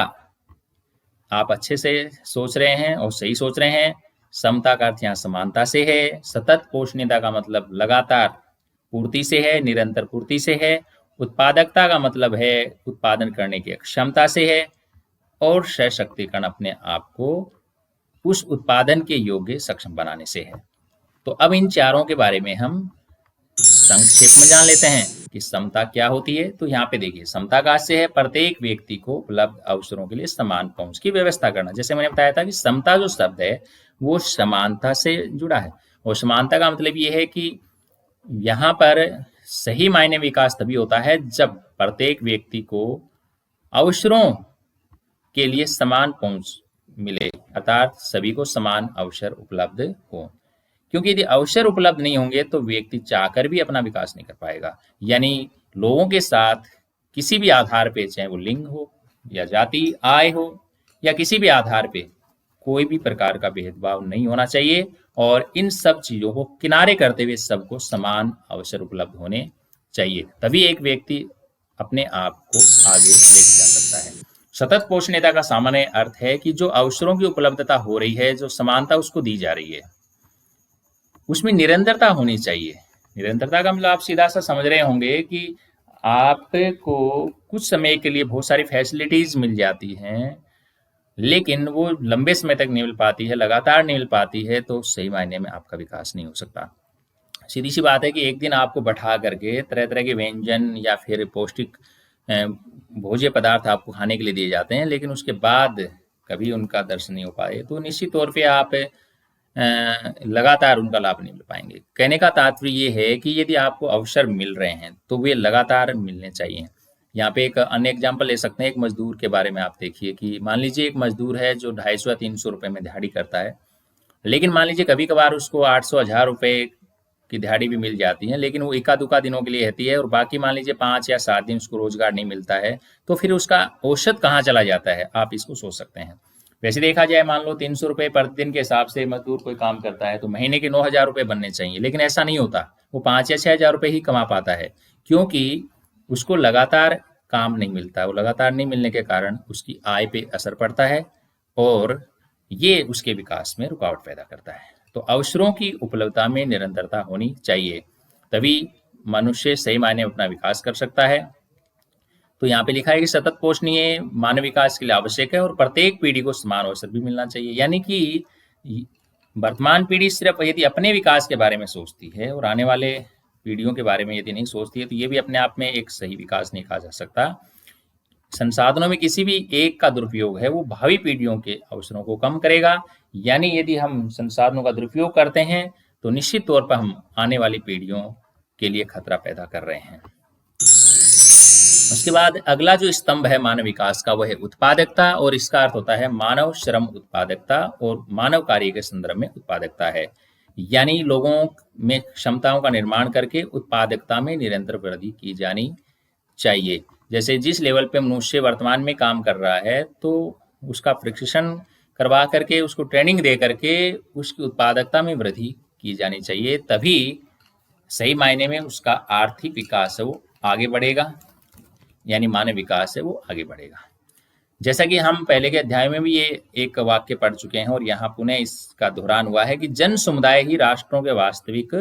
आप अच्छे से सोच रहे हैं और सही सोच रहे हैं। समता का अर्थ यहाँ समानता से है। सतत पोषणीयता का मतलब लगातार पूर्ति से है, निरंतर पूर्ति से है। उत्पादकता का मतलब है उत्पादन करने की क्षमता से है। और सशक्तिकरण अपने आप को उस उत्पादन के योग्य सक्षम बनाने से है। तो अब इन चारों के बारे में हम संक्षेप में जान लेते हैं कि समता क्या होती है। तो यहाँ पे देखिए, समता का अर्थ से है प्रत्येक व्यक्ति को उपलब्ध अवसरों के लिए समान पहुंच की व्यवस्था करना। जैसे मैंने बताया था कि समता जो शब्द है वो समानता से जुड़ा है, और समानता का मतलब ये है कि यहाँ पर सही मायने विकास तभी होता है जब प्रत्येक व्यक्ति को अवसरों के लिए समान पहुंच मिले, अर्थात सभी को समान अवसर उपलब्ध हो। क्योंकि यदि अवसर उपलब्ध नहीं होंगे तो व्यक्ति चाहकर भी अपना विकास नहीं कर पाएगा। यानी लोगों के साथ किसी भी आधार पे, चाहे वो लिंग हो या जाति, आय हो या किसी भी आधार पे, कोई भी प्रकार का भेदभाव नहीं होना चाहिए। और इन सब चीजों को किनारे करते हुए सबको समान अवसर उपलब्ध होने चाहिए, तभी एक व्यक्ति अपने आप को आगे लेके जा सकता है। सतत पोषणीयता का सामान्य अर्थ है कि जो अवसरों की उपलब्धता हो रही है, जो समानता उसको दी जा रही है, उसमें निरंतरता होनी चाहिए। निरंतरता का मतलब आप सीधा सा समझ रहे होंगे कि आपको कुछ समय के लिए बहुत सारी फैसिलिटीज मिल जाती हैं, लेकिन वो लंबे समय तक नहीं मिल पाती है, लगातार नहीं मिल पाती है, तो सही मायने में आपका विकास नहीं हो सकता। सीधी सी बात है कि एक दिन आपको बैठा करके तरह तरह के व्यंजन या फिर पौष्टिक भोज्य पदार्थ आपको खाने के लिए दिए जाते हैं, लेकिन उसके बाद कभी उनका दर्शन नहीं हो पाए, तो निश्चित तौर पे आप लगातार उनका लाभ नहीं मिल पाएंगे। कहने का तात्पर्य ये है कि यदि आपको अवसर मिल रहे हैं तो वे लगातार मिलने चाहिए। यहाँ पे एक अन्य एग्जाम्पल ले सकते हैं, एक मजदूर के बारे में आप देखिए कि मान लीजिए एक मजदूर है जो 250 या 300 रुपये में दिहाड़ी करता है, लेकिन मान लीजिए कभी कभार उसको 800 1000 रुपये की दिहाड़ी भी मिल जाती है, लेकिन वो एका दुका दिनों के लिए रहती है और बाकी मान लीजिए 5 या 7 दिन उसको रोजगार नहीं मिलता है, तो फिर उसका औसत कहाँ चला जाता है, आप इसको सोच सकते हैं। वैसे देखा जाए, मान लो 300 रुपये प्रतिदिन के हिसाब से मजदूर कोई काम करता है तो महीने के 9000 रुपये बनने चाहिए, लेकिन ऐसा नहीं होता। वो 5 या 6000 रुपये ही कमा पाता है, क्योंकि उसको लगातार काम नहीं मिलता। वो लगातार नहीं मिलने के कारण उसकी आय पे असर पड़ता है और ये उसके विकास में रुकावट पैदा करता है। तो अवसरों की उपलब्धता में निरंतरता होनी चाहिए, तभी मनुष्य सही मायने में अपना विकास कर सकता है। तो यहाँ पे लिखा है कि सतत पोषणीय मानव विकास के लिए आवश्यक है और प्रत्येक पीढ़ी को समान अवसर भी मिलना चाहिए। यानी कि वर्तमान पीढ़ी सिर्फ यदि अपने विकास के बारे में सोचती है और आने वाले पीढ़ियों के बारे में यदि नहीं सोचती है, तो ये भी अपने आप में एक सही विकास नहीं कहा जा सकता। संसाधनों में किसी भी एक का दुरुपयोग है वो भावी पीढ़ियों के अवसरों को कम करेगा। यानी यदि हम संसाधनों का दुरुपयोग करते हैं तो निश्चित तौर पर हम आने वाली पीढ़ियों के लिए खतरा पैदा कर रहे हैं। उसके बाद अगला जो स्तंभ है मानव विकास का, वह है उत्पादकता, और इसका अर्थ होता है मानव श्रम उत्पादकता और मानव कार्य के संदर्भ में उत्पादकता है। यानी लोगों में क्षमताओं का निर्माण करके उत्पादकता में निरंतर वृद्धि की जानी चाहिए। जैसे जिस लेवल पे मनुष्य वर्तमान में काम कर रहा है, तो उसका प्रशिक्षण करवा करके, उसको ट्रेनिंग दे करके उसकी उत्पादकता में वृद्धि की जानी चाहिए, तभी सही मायने में उसका आर्थिक विकास है वो आगे बढ़ेगा, यानी मानव विकास है वो आगे बढ़ेगा। जैसा कि हम पहले के अध्याय में भी ये एक वाक्य पढ़ चुके हैं और यहाँ पुनः इसका दोहरान हुआ है कि जन समुदाय ही राष्ट्रों के वास्तविक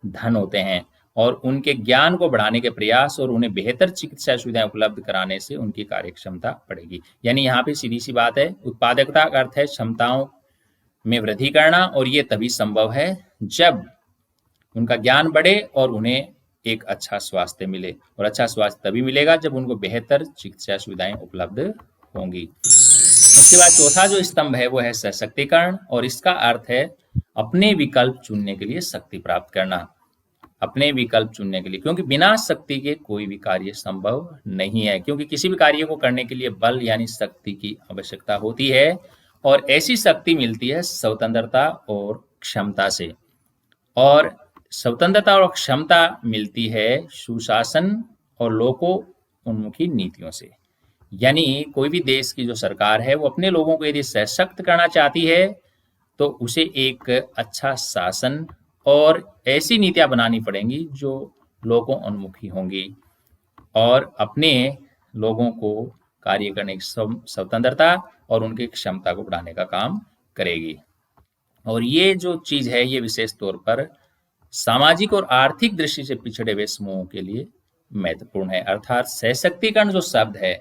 धन होते हैं और उनके ज्ञान को बढ़ाने के प्रयास और उन्हें बेहतर चिकित्सा सुविधाएं उपलब्ध कराने से उनकी कार्यक्षमता बढ़ेगी। यानी यहाँ पे सीधी सी बात है, उत्पादकता का अर्थ है क्षमताओं में वृद्धि करना, और ये तभी संभव है जब उनका ज्ञान बढ़े और उन्हें एक अच्छा स्वास्थ्य मिले, और अच्छा स्वास्थ्य तभी मिलेगा जब उनको बेहतर चिकित्सा सुविधाएं उपलब्ध होंगी। उसके बाद चौथा जो स्तंभ है वो है सशक्तिकरण, और इसका अर्थ है अपने विकल्प चुनने के लिए शक्ति प्राप्त करना। अपने विकल्प चुनने के लिए, क्योंकि बिना शक्ति के कोई भी कार्य संभव नहीं है, क्योंकि किसी भी कार्य को करने के लिए बल यानी शक्ति की आवश्यकता होती है, और ऐसी शक्ति मिलती है स्वतंत्रता और क्षमता से, और स्वतंत्रता और क्षमता मिलती है सुशासन और लोकोन्मुखी नीतियों से। यानी कोई भी देश की जो सरकार है वो अपने लोगों को यदि सशक्त करना चाहती है तो उसे एक अच्छा शासन और ऐसी नीतियां बनानी पड़ेंगी जो लोगों उन्मुखी होंगी और अपने लोगों को कार्य करने की स्वतंत्रता और उनकी क्षमता को बढ़ाने का काम करेगी। और ये जो चीज है ये विशेष तौर पर सामाजिक और आर्थिक दृष्टि से पिछड़े हुए समूहों के लिए महत्वपूर्ण है। अर्थात सशक्तिकरण जो शब्द है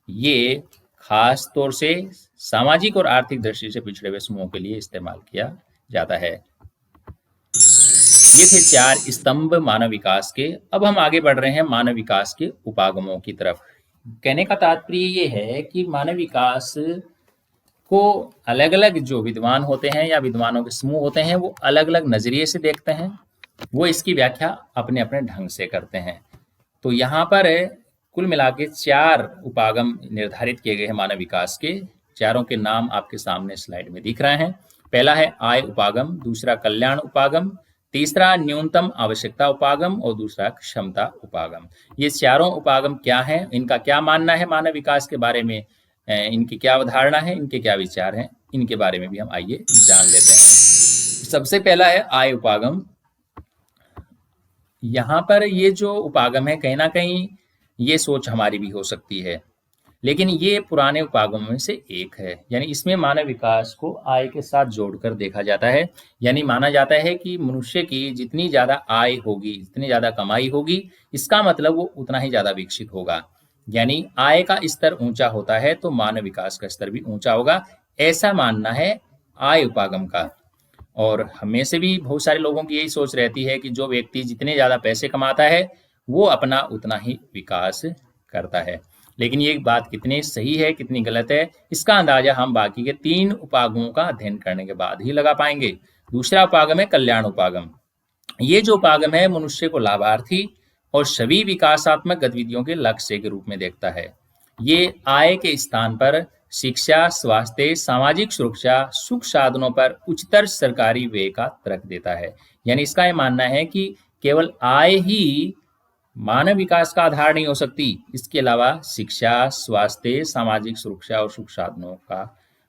ये खास तौर से सामाजिक और आर्थिक दृष्टि से पिछड़े हुए समूहों के लिए इस्तेमाल किया जाता है। ये थे 4 स्तंभ मानव विकास के। अब हम आगे बढ़ रहे हैं मानव विकास के उपागमों की तरफ। कहने का तात्पर्य ये है कि मानव विकास को अलग अलग जो विद्वान होते हैं या विद्वानों के समूह होते हैं वो अलग अलग नजरिए से देखते हैं, वो इसकी व्याख्या अपने अपने ढंग से करते हैं। तो यहाँ पर कुल मिला के 4 उपागम निर्धारित किए गए हैं मानव विकास के। चारों के नाम आपके सामने स्लाइड में दिख रहे हैं। पहला है आय उपागम, दूसरा कल्याण उपागम, तीसरा न्यूनतम आवश्यकता उपागम और दूसरा क्षमता उपागम। ये चारों उपागम क्या हैं, इनका क्या मानना है मानव विकास के बारे में, इनकी क्या अवधारणा है, इनके क्या विचार हैं, इनके बारे में भी हम आइए जान लेते हैं। सबसे पहला है आय उपागम। यहाँ पर ये जो उपागम है कहीं ना कहीं ये सोच हमारी भी हो सकती है, लेकिन ये पुराने उपागमों में से एक है। यानी इसमें मानव विकास को आय के साथ जोड़कर देखा जाता है। यानी माना जाता है कि मनुष्य की जितनी ज्यादा आय होगी, जितनी ज्यादा कमाई होगी, इसका मतलब वो उतना ही ज्यादा विकसित होगा। यानी आय का स्तर ऊंचा होता है तो मानव विकास का स्तर भी ऊंचा होगा, ऐसा मानना है आय उपागम का। और हमें से भी बहुत सारे लोगों की यही सोच रहती है कि जो व्यक्ति जितने ज्यादा पैसे कमाता है वो अपना उतना ही विकास करता है। लेकिन ये बात कितनी सही है कितनी गलत है, इसका अंदाजा हम बाकी के 3 उपागमों का अध्ययन करने के बाद ही लगा पाएंगे। दूसरा उपागम है कल्याण उपागम। ये जो उपागम है मनुष्य को लाभार्थी और सभी विकासात्मक गतिविधियों के लक्ष्य के रूप में देखता है। ये आय के स्थान पर शिक्षा, स्वास्थ्य, सामाजिक सुरक्षा, सुख साधनों पर उच्चतर सरकारी व्यय का तर्क देता है। यानी इसका यह मानना है कि केवल आय ही मानव विकास का आधार नहीं हो सकती, इसके अलावा शिक्षा, स्वास्थ्य, सामाजिक सुरक्षा और सुख साधनों का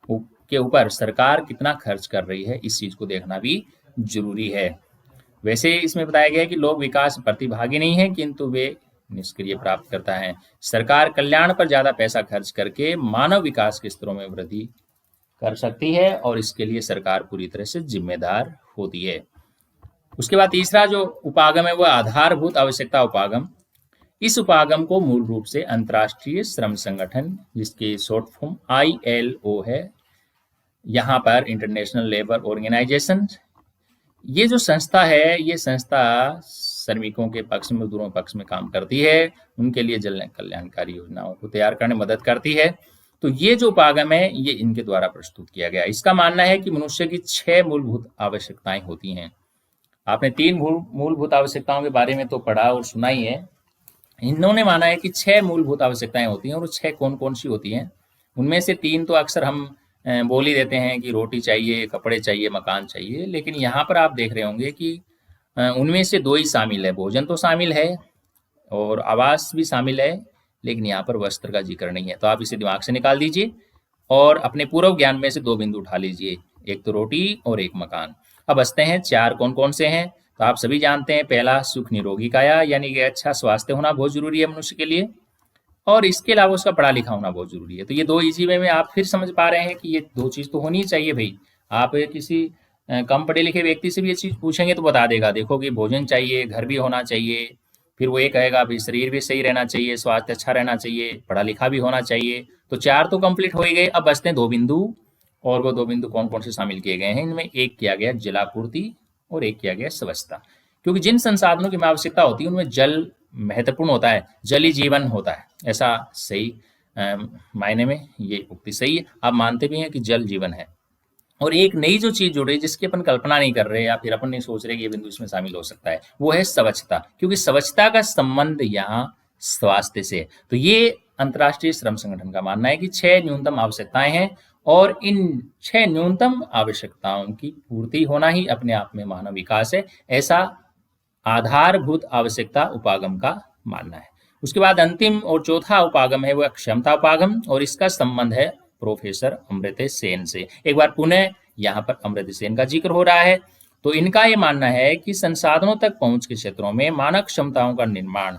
के ऊपर सरकार कितना खर्च कर रही है इस चीज को देखना भी जरूरी है। वैसे इसमें बताया गया है कि लोग विकास प्रतिभागी नहीं है किंतु वे निष्क्रिय प्राप्त करता है। सरकार कल्याण पर ज्यादा पैसा खर्च करके मानव विकास के स्तरों में वृद्धि कर सकती है और इसके लिए सरकार पूरी तरह से जिम्मेदार होती है। उसके बाद तीसरा जो उपागम है वो आधारभूत आवश्यकता उपागम। इस उपागम को मूल रूप से अंतर्राष्ट्रीय श्रम संगठन, जिसकी शॉर्ट फॉर्म ILO है, यहाँ पर इंटरनेशनल लेबर ऑर्गेनाइजेशन, ये जो संस्था है ये संस्था श्रमिकों के पक्ष में, मजदूरों के पक्ष में काम करती है, उनके लिए जन कल्याणकारी योजनाओं को तैयार करने में मदद करती है। तो ये जो उपागम है ये इनके द्वारा प्रस्तुत किया गया। इसका मानना है कि मनुष्य की 6 मूलभूत आवश्यकताएं होती हैं। आपने 3 मूलभूत आवश्यकताओं के बारे में तो पढ़ा और सुना ही है। इन्होंने माना है कि 6 मूलभूत आवश्यकताएं होती हैं और 6 कौन कौन सी होती हैं। उनमें से 3 तो अक्सर हम बोल ही देते हैं कि रोटी चाहिए, कपड़े चाहिए, मकान चाहिए, लेकिन यहाँ पर आप देख रहे होंगे कि उनमें से 2 ही शामिल है। भोजन तो शामिल है और आवास भी शामिल है, लेकिन यहाँ पर वस्त्र का जिक्र नहीं है। तो आप इसे दिमाग से निकाल दीजिए और अपने पूर्व ज्ञान में से 2 बिंदु उठा लीजिए, एक तो रोटी और एक मकान। अब बचते हैं 4 कौन कौन से हैं। तो आप सभी जानते हैं, पहला सुख निरोगी काया, यानी कि अच्छा स्वास्थ्य होना बहुत जरूरी है मनुष्य के लिए, और इसके अलावा उसका पढ़ा लिखा होना बहुत जरूरी है। तो ये 2 इजी वे में आप फिर समझ पा रहे हैं कि ये 2 चीज तो होनी ही चाहिए भाई। आप किसी कम पढ़े लिखे व्यक्ति से भी ये चीज पूछेंगे तो बता देगा, देखो कि भोजन चाहिए, घर भी होना चाहिए, फिर वो ये कहेगा भाई शरीर भी सही रहना चाहिए, स्वास्थ्य अच्छा रहना चाहिए, पढ़ा लिखा भी होना चाहिए। तो 4 तो कंप्लीट हो ही गए। अब बचते हैं 2 बिंदु, और वो 2 बिंदु कौन कौन से शामिल किए गए हैं। इनमें एक किया गया जलापूर्ति और एक किया गया स्वच्छता। क्योंकि जिन संसाधनों की आवश्यकता होती है उनमें जल महत्वपूर्ण होता है, जल ही जीवन होता है, ऐसा सही मायने में ये उक्ति सही है। आप मानते भी हैं कि जल जीवन है। और एक नई जो चीज जुड़ रही है जिसकी अपन कल्पना नहीं कर रहे या फिर अपन नहीं सोच रहे कि ये बिंदु इसमें शामिल हो सकता है, वो है स्वच्छता। क्योंकि स्वच्छता का संबंध यहाँ स्वास्थ्य से। तो ये अंतर्राष्ट्रीय श्रम संगठन का मानना है कि 6 न्यूनतम आवश्यकताएं हैं और इन 6 न्यूनतम आवश्यकताओं की पूर्ति होना ही अपने आप में मानव विकास है, ऐसा आधारभूत आवश्यकता उपागम का मानना है। उसके बाद अंतिम और चौथा उपागम है वह क्षमता उपागम, और इसका संबंध है प्रोफेसर अमर्त्य सेन से। एक बार पुनः यहाँ पर अमर्त्य सेन का जिक्र हो रहा है। तो इनका ये मानना है कि संसाधनों तक पहुंच के क्षेत्रों में मानव क्षमताओं का निर्माण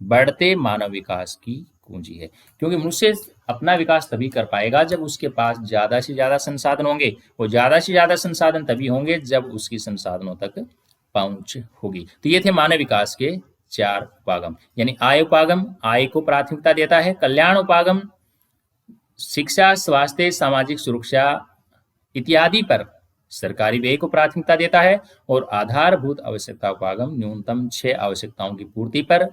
बढ़ते मानव विकास की कुंजी है, क्योंकि मनुष्य अपना विकास तभी कर पाएगा जब उसके पास ज्यादा से ज्यादा संसाधन होंगे, और ज्यादा से ज्यादा संसाधन तभी होंगे जब उसकी संसाधनों तक पहुंच होगी। तो ये थे मानव विकास के 4 उपागम। यानी आय उपागम आय को प्राथमिकता देता है, कल्याण उपागम शिक्षा, स्वास्थ्य, सामाजिक सुरक्षा इत्यादि पर सरकारी व्यय को प्राथमिकता देता है, और आधारभूत आवश्यकता उपागम न्यूनतम 6 आवश्यकताओं की पूर्ति पर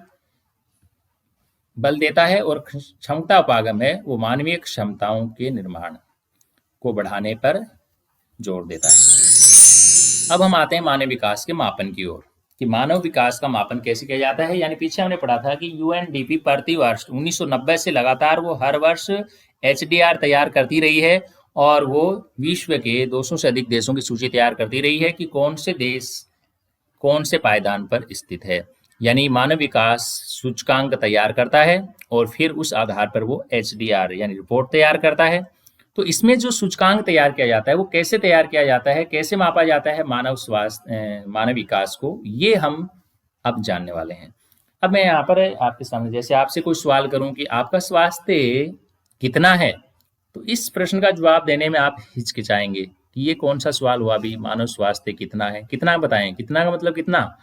बल देता है, और क्षमता उपागम है वो मानवीय क्षमताओं के निर्माण को बढ़ाने पर जोर देता है। अब हम आते हैं मानव विकास के मापन की ओर, कि मानव विकास का मापन कैसे किया जाता है। यानी पीछे हमने पढ़ा था कि यूएनडीपी प्रति वर्ष 1990 से लगातार वो हर वर्ष एचडीआर तैयार करती रही है, और वो विश्व के 200 से अधिक देशों की सूची तैयार करती रही है कि कौन से देश कौन से पायदान पर स्थित है। यानी मानव विकास सूचकांक तैयार करता है, और फिर उस आधार पर वो एचडीआर यानी रिपोर्ट तैयार करता है। तो इसमें जो सूचकांक तैयार किया जाता है वो कैसे तैयार किया जाता है, कैसे मापा जाता है मानव स्वास्थ्य मानव विकास को, ये हम अब जानने वाले हैं। अब मैं यहाँ पर आपके सामने जैसे आपसे कोई सवाल करूं कि आपका स्वास्थ्य कितना है, तो इस प्रश्न का जवाब देने में आप हिचकिचाएंगे कि ये कौन सा सवाल हुआ भी, मानव स्वास्थ्य कितना है, कितना बताएं, कितना का मतलब कितना,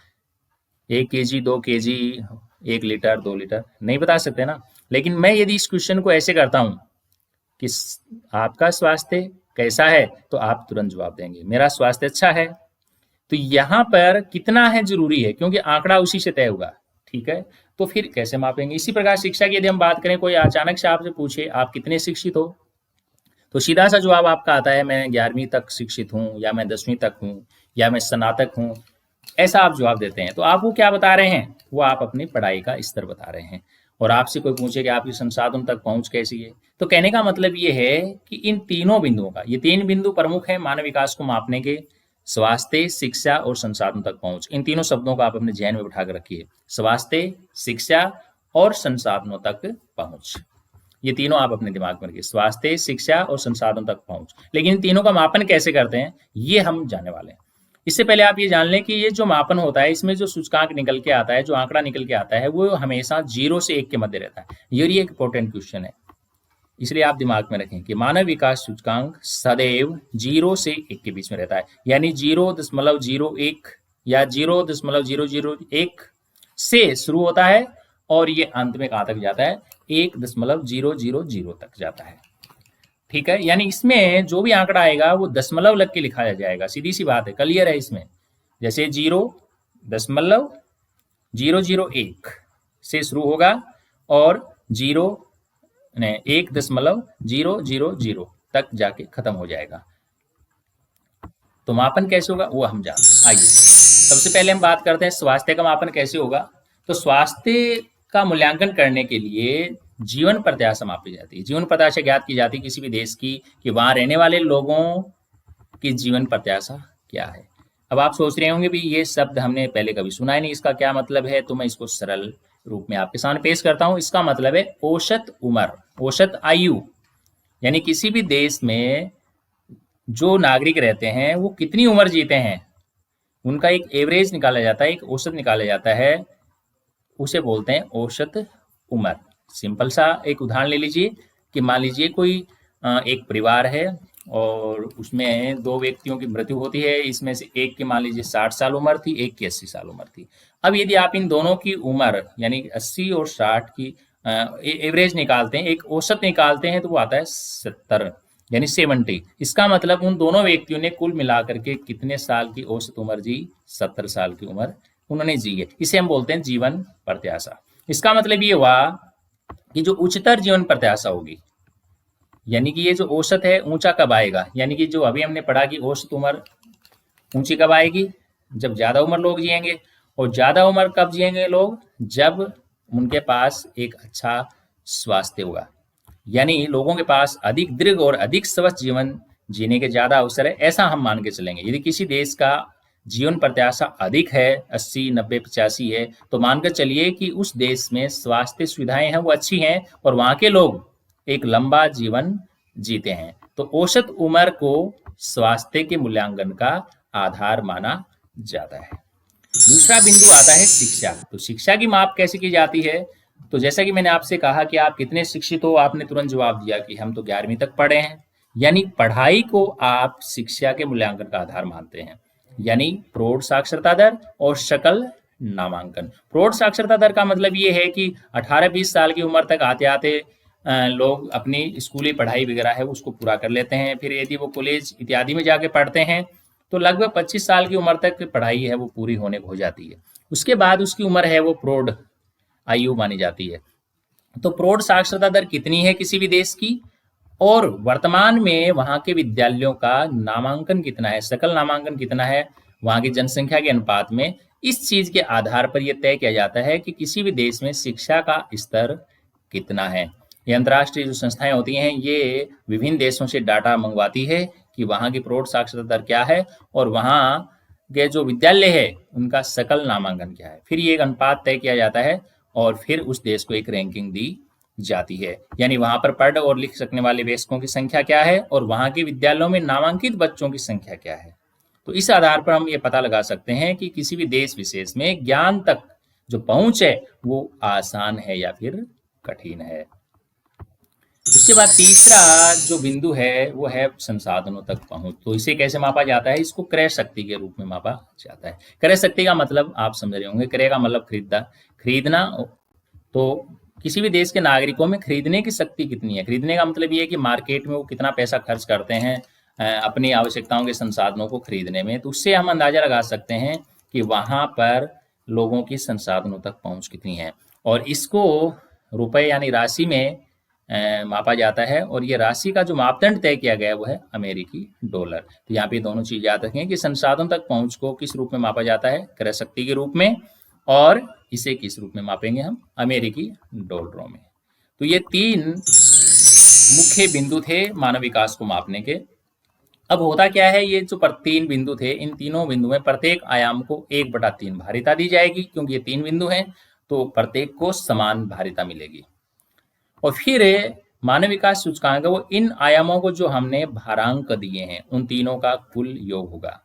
1 केजी 2 केजी 1 लीटर 2 लीटर नहीं बता सकते ना। लेकिन मैं यदि इस क्वेश्चन को ऐसे करता हूं कि आपका स्वास्थ्य कैसा है, तो आप तुरंत जवाब देंगे मेरा स्वास्थ्य अच्छा है। तो यहाँ पर कितना है जरूरी है, क्योंकि आंकड़ा उसी से तय होगा, ठीक है। तो फिर कैसे मापेंगे। इसी प्रकार शिक्षा की यदि हम बात करें, कोई अचानक से आपसे पूछे आप कितने शिक्षित हो, तो सीधा सा जवाब आपका आता है मैं 11वीं तक शिक्षित हूँ, या मैं 10वीं तक हूँ, या मैं स्नातक हूँ, ऐसा आप जवाब देते हैं। तो आप वो क्या बता रहे हैं, वो आप अपनी पढ़ाई का स्तर बता रहे हैं। और आपसे कोई पूछे कि आपकी संसाधन तक पहुंच कैसी है, तो कहने का मतलब ये है कि इन तीनों बिंदुओं का, ये 3 बिंदु प्रमुख है मानव विकास को मापने के, स्वास्थ्य, शिक्षा और संसाधन तक पहुंच। इन तीनों शब्दों का आप अपने जहन में बिठा कर रखिए, स्वास्थ्य, शिक्षा और संसाधनों तक पहुंच। ये तीनों आप अपने दिमाग में रखिए, स्वास्थ्य, शिक्षा और संसाधन तक पहुंच। लेकिन इन तीनों का मापन कैसे करते हैं ये हम जानने वाले हैं। इससे पहले आप ये जान लें कि ये जो मापन होता है, इसमें जो सूचकांक निकल के आता है, जो आंकड़ा निकल के आता है, वो हमेशा 0 से 1 के मध्य रहता है। ये एक इंपॉर्टेंट क्वेश्चन है, इसलिए आप दिमाग में रखें कि मानव विकास सूचकांक सदैव 0 से 1 के बीच में रहता है। यानी 0.01 या 0.001 से शुरू होता है, और ये अंत में कहाँ तक जाता है, 1.000 तक जाता है, ठीक है। यानी इसमें जो भी आंकड़ा आएगा वो दशमलव लग के लिखा जाएगा, सीधी सी बात है, क्लियर है इसमें। जैसे 0.001 से शुरू होगा और 1.000 तक जाके खत्म हो जाएगा। तो मापन कैसे होगा वो हम जानते हैं। आइए सबसे पहले हम बात करते हैं स्वास्थ्य का मापन कैसे होगा। तो स्वास्थ्य का मूल्यांकन करने के लिए जीवन प्रत्याशा मापी जाती है। जीवन प्रत्याशा ज्ञात की जाती है किसी भी देश की, कि वहां रहने वाले लोगों की जीवन प्रत्याशा क्या है। अब आप सोच रहे होंगे भी ये शब्द हमने पहले कभी सुना ही नहीं, इसका क्या मतलब है, तो मैं इसको सरल रूप में आपके सामने पेश करता हूं। इसका मतलब है औसत उम्र, औसत आयु, यानी किसी भी देश में जो नागरिक रहते हैं वो कितनी उम्र जीते हैं, उनका एक एवरेज निकाला जाता है, एक औसत निकाला जाता है, उसे बोलते हैं औसत उम्र। सिंपल सा एक उदाहरण ले लीजिए कि मान लीजिए कोई एक परिवार है और उसमें 2 व्यक्तियों की मृत्यु होती है, इसमें से एक की मान लीजिए 60 साल उम्र थी, एक की 80 साल उम्र थी। अब यदि आप इन दोनों की उम्र यानी 80 और 60 की एवरेज निकालते हैं, एक औसत निकालते हैं, तो वो आता है 70 यानी 70। इसका मतलब उन दोनों व्यक्तियों ने कुल मिलाकर के कितने साल की औसत उम्र जी, 70 साल की उम्र उन्होंने जी है। इसे हम बोलते हैं जीवन प्रत्याशा। इसका मतलब ये हुआ कि जो उच्चतर जीवन प्रत्याशा होगी, यानी कि ये जो औसत है ऊंचा कब आएगा, यानी कि जो अभी हमने पढ़ा कि औसत उम्र ऊंची कब आएगी, जब ज्यादा उम्र लोग जिएंगे। और ज्यादा उम्र कब जिएंगे लोग, जब उनके पास एक अच्छा स्वास्थ्य होगा, यानी लोगों के पास अधिक दीर्घ और अधिक स्वस्थ जीवन जीने के ज्यादा अवसर है, ऐसा हम मान के चलेंगे। यदि किसी देश का जीवन प्रत्याशा अधिक है, 80 90 85 है, तो मानकर चलिए कि उस देश में स्वास्थ्य सुविधाएं हैं वो अच्छी हैं और वहां के लोग एक लंबा जीवन जीते हैं। तो औसत उम्र को स्वास्थ्य के मूल्यांकन का आधार माना जाता है। दूसरा बिंदु आता है शिक्षा। तो शिक्षा की माप कैसे की जाती है? तो जैसा कि मैंने आपसे कहा कि आप कितने शिक्षित हो, आपने तुरंत जवाब दिया कि हम तो 11वीं तक पढ़े हैं। यानी पढ़ाई को आप शिक्षा के मूल्यांकन का आधार मानते हैं। यानी प्रौढ़ साक्षरता दर और सकल नामांकन। प्रौढ़ साक्षरता दर का मतलब ये है कि 18-20 साल की उम्र तक आते आते लोग अपनी स्कूली पढ़ाई वगैरह है उसको पूरा कर लेते हैं। फिर यदि वो कॉलेज इत्यादि में जाके पढ़ते हैं तो लगभग 25 साल की उम्र तक पढ़ाई है वो पूरी होने को हो जाती है। उसके बाद उसकी उम्र है वो प्रौढ़ आयु मानी जाती है। तो प्रौढ़ साक्षरता दर कितनी है किसी भी देश की, और वर्तमान में वहाँ के विद्यालयों का नामांकन कितना है, सकल नामांकन कितना है वहाँ की जनसंख्या के अनुपात में, इस चीज के आधार पर यह तय किया जाता है कि किसी भी देश में शिक्षा का स्तर कितना है। ये अंतर्राष्ट्रीय जो संस्थाएं होती हैं ये विभिन्न देशों से डाटा मंगवाती है कि वहाँ की प्रौढ़ साक्षरता दर क्या है और वहाँ के जो विद्यालय है उनका सकल नामांकन क्या है। फिर ये एक अनुपात तय किया जाता है और फिर उस देश को एक रैंकिंग दी जाती है। यानी वहां पर पढ़ और लिख सकने वाले वयस्कों की संख्या क्या है और वहां के विद्यालयों में नामांकित बच्चों की संख्या क्या है। तो इस आधार पर हम ये पता लगा सकते हैं कि किसी भी देश विशेष में ज्ञान तक जो पहुंच है वो आसान है या फिर कठिन है। उसके बाद तीसरा जो बिंदु है वो है संसाधनों तक पहुंच। तो इसे कैसे मापा जाता है? इसको क्रय शक्ति के रूप में मापा जाता है। क्रय शक्ति का मतलब आप समझ रहे होंगे, क्रय का मतलब खरीदना। तो किसी भी देश के नागरिकों में खरीदने की शक्ति कितनी है। खरीदने का मतलब ये है कि मार्केट में वो कितना पैसा खर्च करते हैं अपनी आवश्यकताओं के संसाधनों को खरीदने में। तो उससे हम अंदाजा लगा सकते हैं कि वहां पर लोगों की संसाधनों तक पहुंच कितनी है, और इसको रुपए यानी राशि में मापा जाता है। और ये राशि का जो मापदंड तय किया गया है वो है अमेरिकी डॉलर। तो यहाँ पे दोनों चीज याद रखें कि संसाधन तक पहुंच को किस रूप में मापा जाता है, क्रय शक्ति के रूप में, और इसे किस रूप में मापेंगे हम, अमेरिकी डॉलरों में। तो ये तीन मुख्य बिंदु थे मानव विकास को मापने के। अब होता क्या है, ये जो तीन बिंदु थे, इन तीनों बिंदु में प्रत्येक आयाम को 1/3 भारिता दी जाएगी, क्योंकि ये तीन बिंदु हैं तो प्रत्येक को समान भारिता मिलेगी। और फिर मानव विकास सूचकांक वो इन आयामों को जो हमने भारांक दिए हैं उन तीनों का कुल योग होगा।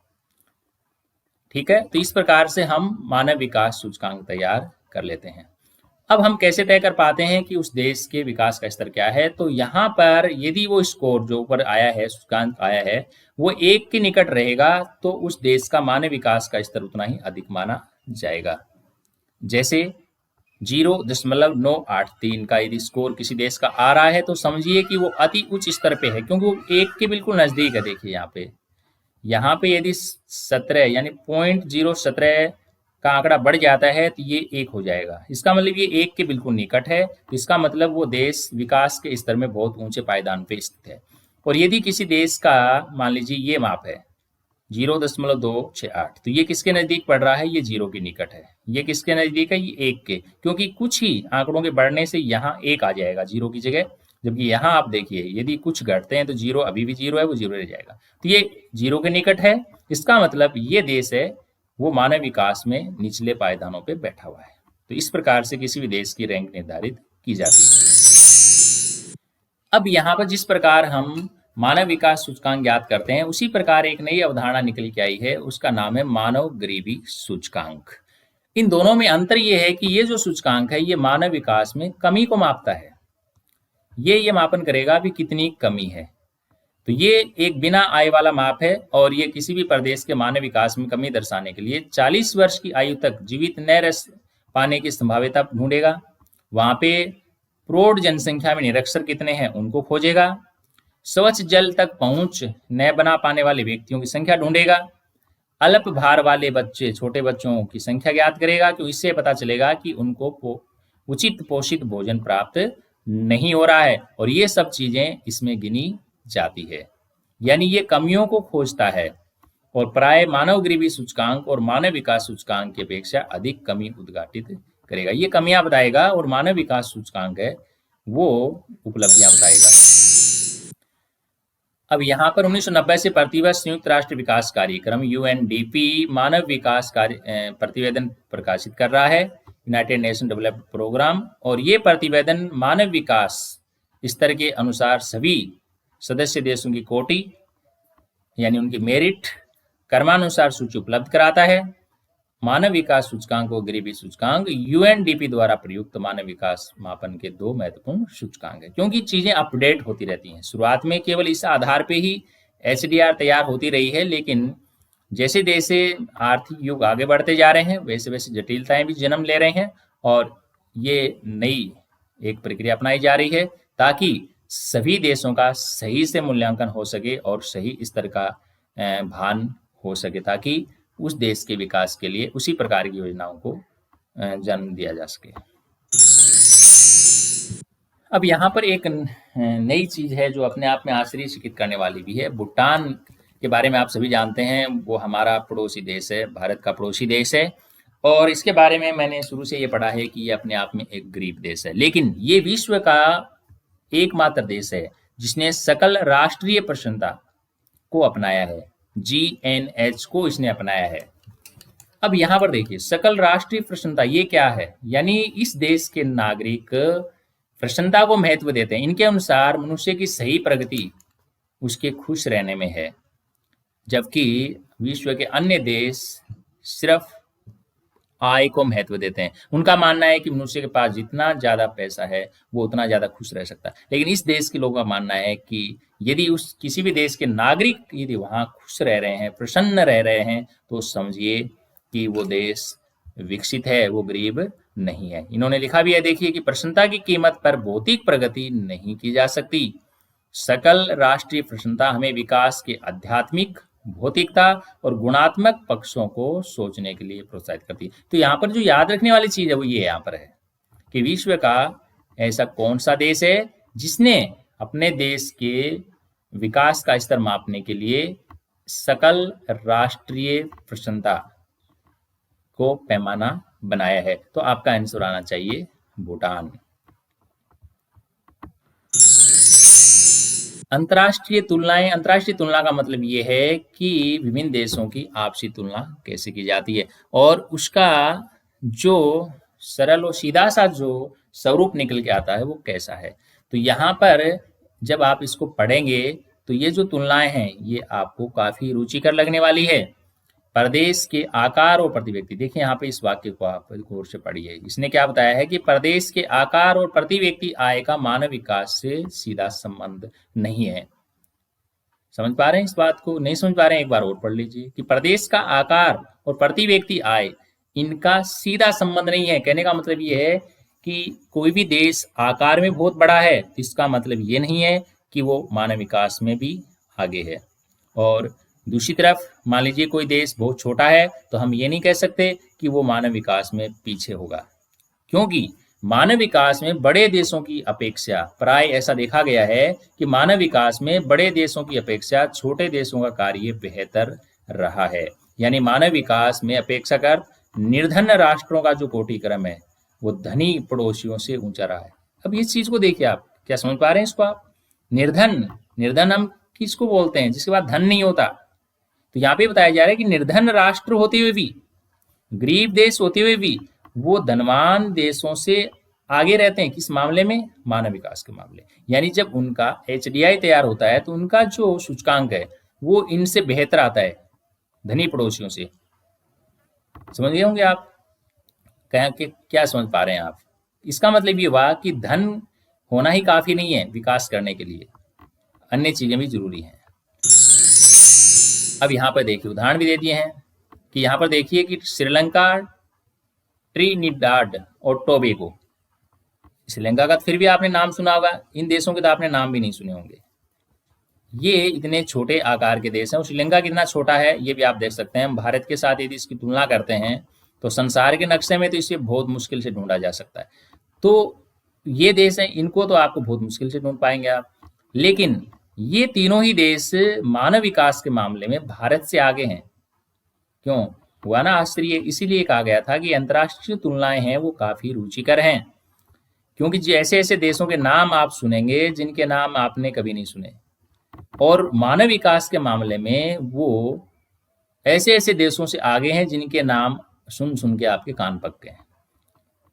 ठीक है, तो इस प्रकार से हम मानव विकास सूचकांक तैयार कर लेते हैं। अब हम कैसे तय कर पाते हैं कि उस देश के विकास का स्तर क्या है? तो यहाँ पर यदि वो स्कोर जो ऊपर आया है, सूचकांक आया है, वो 1 के निकट रहेगा तो उस देश का मानव विकास का स्तर उतना ही अधिक माना जाएगा। जैसे 0.983 का यदि स्कोर किसी देश का आ रहा है तो समझिए कि वो अति उच्च स्तर पे है, क्योंकि वो 1 के बिल्कुल नजदीक है। देखिए यहाँ पे यदि 17 यानी 0.017 का आंकड़ा बढ़ जाता है तो ये 1 हो जाएगा। इसका मतलब ये 1 के बिल्कुल निकट है। तो इसका मतलब वो देश विकास के स्तर में बहुत ऊंचे पायदान पे स्थित है। और यदि किसी देश का मान लीजिए ये माप है 0.268, तो ये किसके नजदीक पड़ रहा है? ये 0 के निकट है। ये किसके नजदीक है? ये 1 के, क्योंकि कुछ ही आंकड़ों के बढ़ने से यहाँ 1 आ जाएगा 0 की जगह। जबकि यहाँ आप देखिए यदि कुछ घटते हैं तो 0 अभी भी 0 है, वो 0 रह जाएगा। तो ये 0 के निकट है। इसका मतलब ये देश है वो मानव विकास में निचले पायदानों पे बैठा हुआ है। तो इस प्रकार से किसी भी देश की रैंक निर्धारित की जाती है। अब यहाँ पर जिस प्रकार हम मानव विकास सूचकांक ज्ञात करते हैं उसी प्रकार एक नई अवधारणा निकल के आई है, उसका नाम है मानव गरीबी सूचकांक। इन दोनों में अंतर यह है कि ये जो सूचकांक है ये मानव विकास में कमी को मापता है। ये मापन करेगा भी कितनी कमी है। तो ये एक बिना आय वाला माप है और ये किसी भी प्रदेश के मानव विकास में कमी दर्शाने के लिए 40 वर्ष की आयु तक जीवित न रह पाने की संभाव्यता ढूंढेगा। वहां पे प्रौढ़ जनसंख्या में निरक्षर कितने हैं उनको खोजेगा। स्वच्छ जल तक पहुंच न बना पाने वाले व्यक्तियों की संख्या ढूंढेगा। अल्प भार वाले बच्चे, छोटे बच्चों की संख्या ज्ञात करेगा, क्योंकि इससे पता चलेगा कि उनको उचित पोषित भोजन प्राप्त नहीं हो रहा है। और ये सब चीजें इसमें गिनी जाती है। यानी ये कमियों को खोजता है और प्राय मानव गरीबी सूचकांक और मानव विकास सूचकांक की अपेक्षा अधिक कमी उद्घाटित करेगा। ये कमियां बताएगा और मानव विकास सूचकांक है वो उपलब्धियां बताएगा। अब यहाँ पर 1990 से प्रतिवर्ष संयुक्त राष्ट्र विकास कार्यक्रम UNDP मानव विकास प्रतिवेदन प्रकाशित कर रहा है, यूनाइटेड नेशन डेवलपमेंट प्रोग्राम। और ये प्रतिवेदन मानव विकास स्तर के अनुसार सभी सदस्य देशों की कोटि यानी उनकी मेरिट क्रमानुसार सूची उपलब्ध कराता है। मानव विकास सूचकांक और गरीबी सूचकांक यूएनडीपी द्वारा प्रयुक्त मानव विकास मापन के दो महत्वपूर्ण सूचकांक है, क्योंकि चीजें अपडेट होती रहती हैं। शुरुआत में केवल इस आधार पे ही एचडीआर तैयार होती रही है, लेकिन जैसे जैसे आर्थिक युग आगे बढ़ते जा रहे हैं वैसे वैसे जटिलताएं भी जन्म ले रहे हैं, और ये नई एक प्रक्रिया अपनाई जा रही है ताकि सभी देशों का सही से मूल्यांकन हो सके और सही स्तर का भान हो सके, ताकि उस देश के विकास के लिए उसी प्रकार की योजनाओं को जन्म दिया जा सके। अब यहाँ पर एक नई चीज है जो अपने आप में आश्चर्यचकित करने वाली भी है। भूटान के बारे में आप सभी जानते हैं, वो हमारा पड़ोसी देश है, भारत का पड़ोसी देश है, और इसके बारे में मैंने शुरू से ये पढ़ा है कि ये अपने आप में एक गरीब देश है, लेकिन ये विश्व का एकमात्र देश है जिसने सकल राष्ट्रीय प्रसन्नता को अपनाया है। GNH को इसने अपनाया है। अब यहाँ पर देखिए, सकल राष्ट्रीय प्रसन्नता ये क्या है, यानी इस देश के नागरिक प्रसन्नता को महत्व देते हैं। इनके अनुसार मनुष्य की सही प्रगति उसके खुश रहने में है, जबकि विश्व के अन्य देश सिर्फ आय को महत्व देते हैं। उनका मानना है कि मनुष्य के पास जितना ज्यादा पैसा है वो उतना ज्यादा खुश रह सकता है, लेकिन इस देश के लोगों का मानना है कि यदि उस किसी भी देश के नागरिक यदि वहां खुश रह रहे हैं, प्रसन्न रह रहे हैं, तो समझिए कि वो देश विकसित है, वो गरीब नहीं है। इन्होंने लिखा भी है, देखिए कि प्रसन्नता की कीमत पर भौतिक प्रगति नहीं की जा सकती। सकल राष्ट्रीय प्रसन्नता हमें विकास के आध्यात्मिक, भौतिकता और गुणात्मक पक्षों को सोचने के लिए प्रोत्साहित करती है। तो यहाँ पर जो याद रखने वाली चीज है वो ये यहाँ पर है कि विश्व का ऐसा कौन सा देश है जिसने अपने देश के विकास का स्तर मापने के लिए सकल राष्ट्रीय प्रसन्नता को पैमाना बनाया है। तो आपका आंसर आना चाहिए भूटान। अंतर्राष्ट्रीय तुलनाएं। अंतर्राष्ट्रीय तुलना का मतलब ये है कि विभिन्न देशों की आपसी तुलना कैसे की जाती है और उसका जो सरल और सीधा सा जो स्वरूप निकल के आता है वो कैसा है। तो यहाँ पर जब आप इसको पढ़ेंगे तो ये जो तुलनाएं हैं ये आपको काफी रुचिकर लगने वाली है। प्रदेश के आकार और प्रति व्यक्ति, देखिए यहाँ पे इस वाक्य को आप गौर से पढ़िए। इसने क्या बताया है कि प्रदेश के आकार और प्रति व्यक्ति आय का मानव विकास से सीधा संबंध नहीं है। समझ पा रहे हैं इस बात को? नहीं समझ पा रहे हैं, एक बार और पढ़ लीजिए कि प्रदेश का आकार और प्रति व्यक्ति आय, इनका सीधा संबंध नहीं है। कहने का मतलब ये है कि कोई भी देश आकार में बहुत बड़ा है, इसका मतलब ये नहीं है कि वो मानव विकास में भी आगे है। और दूसरी तरफ मान लीजिए कोई देश बहुत छोटा है तो हम ये नहीं कह सकते कि वो मानव विकास में पीछे होगा, क्योंकि मानव विकास में बड़े देशों की अपेक्षा प्राय ऐसा देखा गया है कि मानव विकास में बड़े देशों की अपेक्षा छोटे देशों का कार्य बेहतर रहा है। यानी मानव विकास में अपेक्षाकृत निर्धन राष्ट्रों का जो कोटिक्रम है वो धनी पड़ोसियों से ऊंचा रहा है। अब इस चीज को देखिए, आप क्या समझ पा रहे हैं इसको? आप निर्धन हम किसको बोलते हैं? जिसके पास धन नहीं होता। तो यहाँ पे बताया जा रहा है कि निर्धन राष्ट्र होते हुए भी, गरीब देश होते हुए भी वो धनवान देशों से आगे रहते हैं। किस मामले में? मानव विकास के मामले। यानी जब उनका HDI तैयार होता है तो उनका जो सूचकांक है वो इनसे बेहतर आता है, धनी पड़ोसियों से। समझ गए होंगे आप? क्या समझ पा रहे हैं आप? इसका मतलब ये हुआ कि धन होना ही काफी नहीं है विकास करने के लिए, अन्य चीजें भी जरूरी हैं। अब यहाँ पर देखिए उदाहरण भी दे दिए हैं कि यहाँ पर देखिए कि श्रीलंका, ट्रिनिडाड और टोबैगो। श्रीलंका का फिर भी आपने नाम सुना होगा, इन देशों के तो आपने नाम भी नहीं सुने होंगे। ये इतने छोटे आकार के देश हैं और श्रीलंका कितना छोटा है ये भी आप देख सकते हैं। हम भारत के साथ यदि इसकी तुलना करते हैं तो संसार के नक्शे में तो इसे बहुत मुश्किल से ढूंढा जा सकता है। तो ये देश हैं, इनको तो आपको बहुत मुश्किल से ढूंढ पाएंगे आप। लेकिन ये तीनों ही देश मानव विकास के मामले में भारत से आगे हैं। क्यों हुआ ना आश्चर्य? इसीलिए कहा गया था कि अंतर्राष्ट्रीय तुलनाएं हैं वो काफी रुचिकर हैं, क्योंकि ऐसे ऐसे देशों के नाम आप सुनेंगे जिनके नाम आपने कभी नहीं सुने, और मानव विकास के मामले में वो ऐसे ऐसे देशों से आगे हैं जिनके नाम सुन सुन के आपके कान पक गए हैं।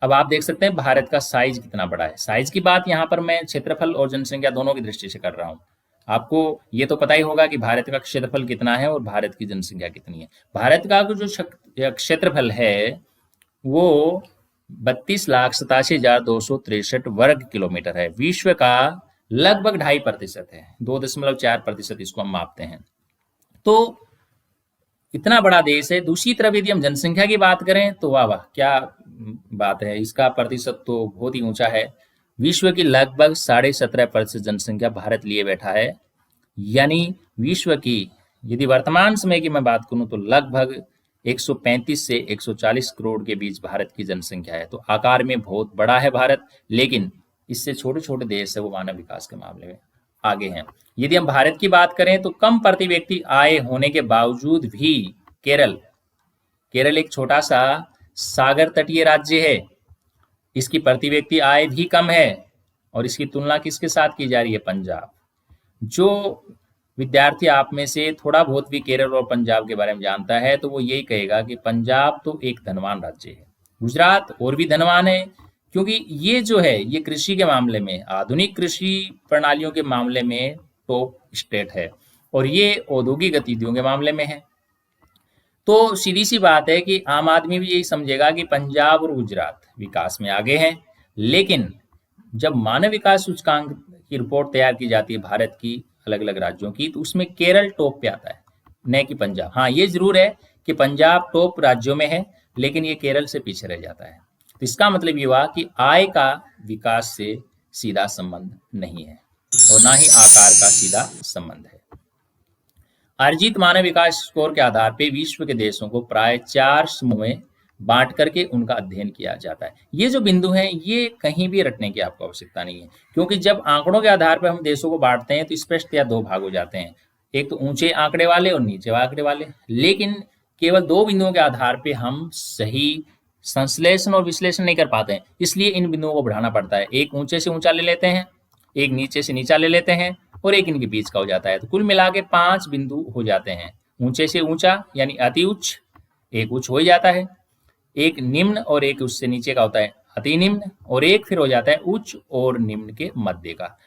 अब आप देख सकते हैं भारत का साइज कितना बड़ा है। साइज की बात यहाँ पर मैं क्षेत्रफल और जनसंख्या दोनों की दृष्टि से कर रहा हूँ। आपको ये तो पता ही होगा कि भारत का क्षेत्रफल कितना है और भारत की जनसंख्या कितनी है। भारत का जो क्षेत्रफल है वो 32,87,263 वर्ग किलोमीटर है। विश्व का लगभग 2.5% है, 2.4% इसको हम मापते हैं। तो इतना बड़ा देश है। दूसरी तरफ यदि हम जनसंख्या की बात करें तो वाह वाह क्या बात है, इसका प्रतिशत तो बहुत ही ऊंचा है। विश्व की लगभग 17.5% जनसंख्या भारत लिए बैठा है। यानी विश्व की यदि वर्तमान समय की मैं बात करूं तो लगभग 135 से 140 करोड़ के बीच भारत की जनसंख्या है। तो आकार में बहुत बड़ा है भारत, लेकिन इससे छोटे छोटे देश है वो मानव विकास के मामले में आगे हैं। यदि हम भारत की बात करें तो कम प्रति व्यक्ति आय होने के बावजूद भी केरल केरल एक छोटा सा सागर तटीय राज्य है, इसकी प्रति व्यक्ति आय भी कम है। और इसकी तुलना किसके साथ की जा रही है? पंजाब। जो विद्यार्थी आप में से थोड़ा बहुत भी केरल और पंजाब के बारे में जानता है तो वो यही कहेगा कि पंजाब तो एक धनवान राज्य है। गुजरात और भी धनवान है, क्योंकि ये जो है ये कृषि के मामले में, आधुनिक कृषि प्रणालियों के मामले में टॉप स्टेट है, और ये औद्योगिक गतिविधियों के मामले में है। तो सीधी सी बात है कि आम आदमी भी यही समझेगा कि पंजाब और गुजरात विकास में आगे हैं। लेकिन जब मानव विकास सूचकांक की रिपोर्ट तैयार की जाती है भारत की अलग अलग राज्यों की, तो उसमें केरल टॉप पे आता है, न कि पंजाब। हाँ, ये जरूर है कि पंजाब टॉप राज्यों में है, लेकिन ये केरल से पीछे रह जाता है। तो इसका मतलब ये हुआ कि आय का विकास से सीधा संबंध नहीं है और ना ही आकार का सीधा संबंध है। अर्जित मानव विकास स्कोर के आधार पर विश्व के देशों को प्राय 4 समूह में बांट करके उनका अध्ययन किया जाता है। ये जो बिंदु हैं ये कहीं भी रटने की आपको आवश्यकता नहीं है, क्योंकि जब आंकड़ों के आधार पर हम देशों को बांटते हैं तो स्पष्टतया 2 भाग हो जाते हैं, एक तो ऊंचे आंकड़े वाले और नीचे आंकड़े वाले। लेकिन केवल 2 बिंदुओं के आधार पर हम सही संश्लेषण और विश्लेषण नहीं कर पाते हैं, इसलिए इन बिंदुओं को बढ़ाना पड़ता है। एक ऊंचे से ऊंचा ले लेते हैं, एक नीचे से नीचा ले लेते हैं, और एक इनके बीच का हो जाता है। तो कुल मिला के 5 बिंदु हो जाते हैं। ऊंचे से ऊंचा यानी अति उच्च, एक उच्च हो जाता है, एक निम्न और एक उससे नीचे का होता है अति निम्न, और एक फिर हो जाता है उच्च और निम्न के मध्य का।